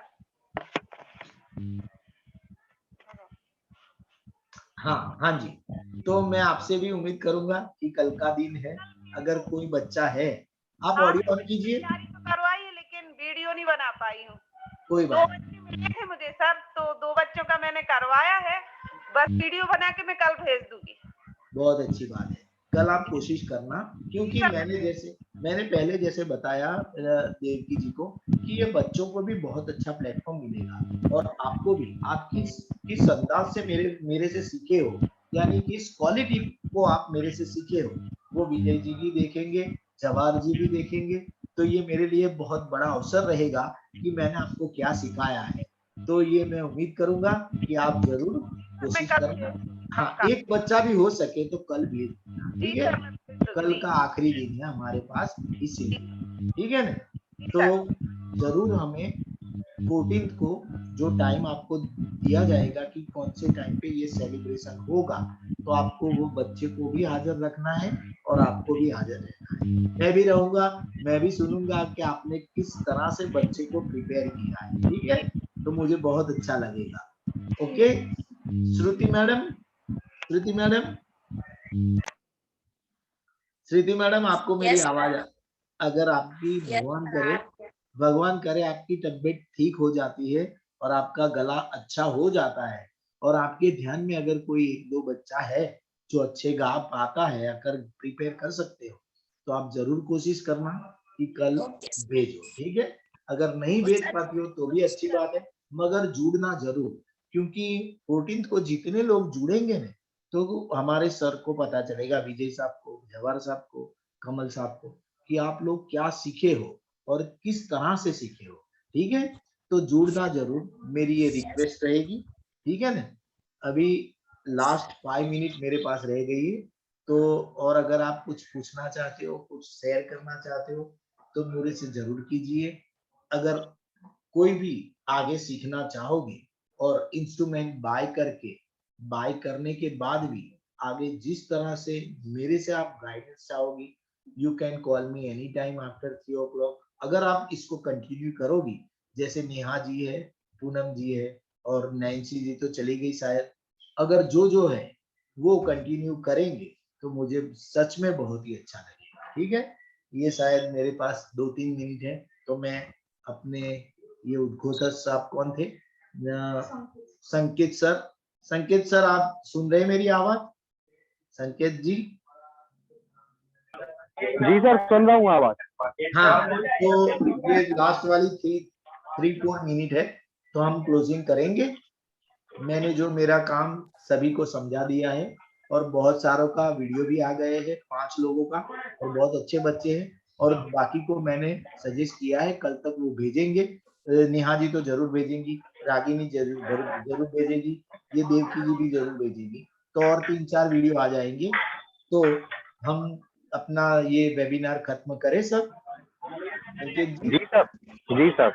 हाँ हाँ जी, तो मैं आपसे भी उम्मीद करूंगा कि कल का दिन है, अगर कोई बच्चा है, आप ऑडियो ऑन कीजिए। तैयारी तो करवाई है लेकिन वीडियो नहीं बना पाई हूँ। कोई दो बात बच्चे मिले थे मुझे सर, तो 2 बच्चों का मैंने करवाया है, बस वीडियो बना के मैं कल भेज दूंगी। बहुत अच्छी बात है, कल आप कोशिश करना। क्योंकि मैंने पहले जैसे बताया देवकी जी को कि ये बच्चों को भी बहुत अच्छा प्लेटफॉर्म मिलेगा और आपको भी, आप किस अंदाज से मेरे से सीखे हो, यानी किस क्वालिटी को आप मेरे से सीखे हो, वो विजय जी भी देखेंगे, जवाहर जी भी देखेंगे। तो ये मेरे लिए बहुत बड़ा अवसर रहेगा कि मैंने आपको क्या सिखाया है। तो ये मैं उम्मीद करूंगा कि आप जरूर कोशिश करना। हाँ, एक बच्चा भी हो सके तो कल भेज देना, ठीक है? कल का आखिरी दिन है हमारे पास, इसीलिए, ठीक है ना? तो जरूर हमें 14th को जो टाइम आपको दिया जाएगा कि कौन से टाइम पे ये सेलिब्रेशन होगा, तो आपको वो बच्चे को भी हाजिर रखना है और आपको भी हाजिर रहना है। मैं भी रहूंगा, मैं भी सुनूंगा कि आपने किस तरह से बच्चे को प्रिपेयर किया है, ठीक है? तो मुझे बहुत अच्छा लगेगा। ओके श्रुति मैडम, श्रुति मैडम आपको मेरी आवाज, अगर आपकी भगवान करे आपकी तबीयत ठीक हो जाती है और आपका गला अच्छा हो जाता है और आपके ध्यान में अगर कोई 1-2 बच्चा है जो अच्छे गा पाता है, अगर प्रिपेयर कर सकते हो, तो आप जरूर कोशिश करना कि कल भेजो, ठीक है? अगर नहीं भेज पाती हो तो भी अच्छी बात है, मगर जुड़ना जरूर, क्योंकि 14th को जितने लोग जुड़ेंगे ना, तो हमारे सर को पता चलेगा, विजय साहब को, जवाहर साहब को, कमल साहब को कि आप लोग क्या सीखे हो और किस तरह से सीखे हो। ठीक है, तो जुड़ना जरूर, मेरी ये रिक्वेस्ट रहेगी। ठीक है ना। अभी लास्ट 5 मिनट मेरे पास रह गई है, तो और अगर आप कुछ पूछना चाहते हो, कुछ शेयर करना चाहते हो तो मेरे से जरूर कीजिए। अगर कोई भी आगे सीखना चाहोगे और इंस्ट्रूमेंट बाय करने के बाद भी आगे जिस तरह से मेरे से आप गाइडेंस चाहोगी, you can call me any time after 3 o'clock। अगर आप इसको कंटिन्यू करोगी, जैसे नेहा जी है, पूनम जी है और नैन्सी जी तो चली गई शायद, अगर जो है वो कंटिन्यू करेंगे तो मुझे सच में बहुत ही अच्छा लगेगा। ठीक है, ये शायद मेरे पास 2-3 मिनट है, तो मैं अपने ये उद्घोषक साहब कौन थे, संकेत सर आप सुन रहे हैं मेरी आवाज? संकेत जी? जी सर, सुन रहा हूँ आवाज। हाँ, तो ये लास्ट वाली 3-4 मिनट है, तो हम क्लोजिंग करेंगे। मैंने जो मेरा काम सभी को समझा दिया है और बहुत सारों का वीडियो भी आ गए हैं, 5 लोगों का, और बहुत अच्छे बच्चे हैं, और बाकी को मैंने सजेस्ट किया है कल तक वो भेजेंगे। नेहा जी तो जरूर भेजेंगी, रागिनी जरूर भेजेगी, ये देवकी जी भी जरूर भेजेगी, तो और 3-4 वीडियो आ जाएंगे। तो हम अपना ये वेबिनार खत्म करें सब? जी सर, जी सर।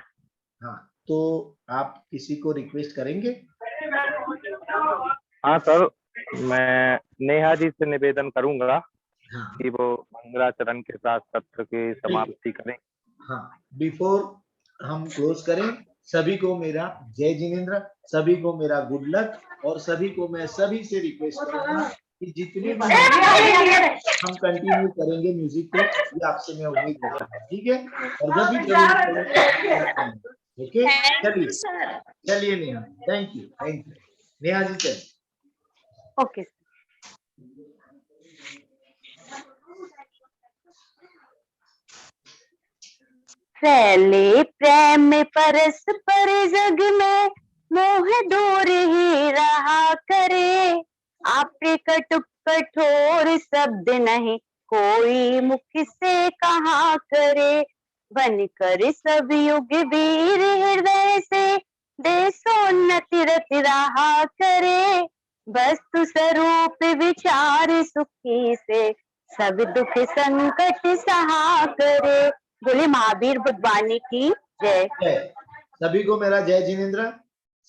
हाँ, तो आप किसी को रिक्वेस्ट करेंगे? हाँ सर, मैं नेहा जी से निवेदन करूंगा हाँ, कि वो मंगलाचरण के साथ सत्र की समाप्ति करें। हाँ, बिफोर हम क्लोज करें, सभी को मेरा जय जिनेंद्र, सभी को मेरा गुड लक, और सभी को मैं सभी से रिक्वेस्ट करूंगा कि जितने भी हम कंटिन्यू करेंगे म्यूजिक को, ये आपसे मैं उम्मीद करता हूँ। ठीक है, और जब भी जरूर, ओके, चलिए नेहा, थैंक यू नेहा जी, चलिए। ओके। फैले प्रेम परस्पर जग में, मोह दूर ही रहा करे। आप कठोर शब्द नहीं, कोई मुख से कहा करे। बनकर सब युग वीर हृदय से, देशोन्नति रति रहा करे। वस्तु स्वरूप विचार सुखी से, सब दुख संकट सहा करे। बोले महावीर बुद्धवाणी की जय। सभी को मेरा जय जिनेंद्र।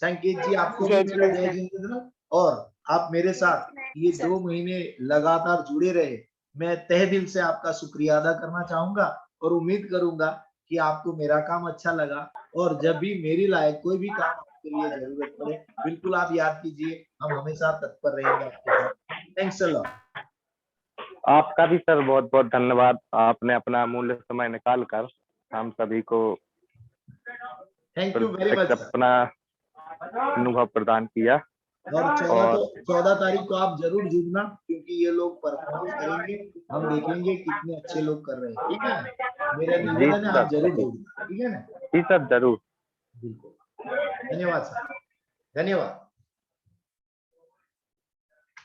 संकेत जी आपको भी मेरा जय जिनेंद्र, और आप मेरे साथ ये 2 महीने लगातार जुड़े रहे, मैं तहे दिल से आपका शुक्रिया अदा करना चाहूंगा, और उम्मीद करूंगा कि आपको मेरा काम अच्छा लगा, और जब भी मेरी लायक कोई भी काम आपके लिए जरूरत पड़े, बिल्कुल आप याद कीजिए, हम हमेशा तत्पर रहेंगे आपके साथ। Thanks a lot. आपका भी सर बहुत बहुत धन्यवाद, आपने अपना अमूल्य समय निकाल कर हम सभी को थैंक यू वेरी मच अपना अनुभव प्रदान किया। और 14 तारीख को आप जरूर जुड़ना, क्योंकि ये लोग परफॉर्मेंस करेंगे, हम देखेंगे कितने अच्छे लोग कर रहे हैं। ठीक है ना, मेरा निवेदन है, आप जरूर जुड़ना। ठीक है ना? जी सर, जरूर। बिल्कुल, धन्यवाद सर, धन्यवाद।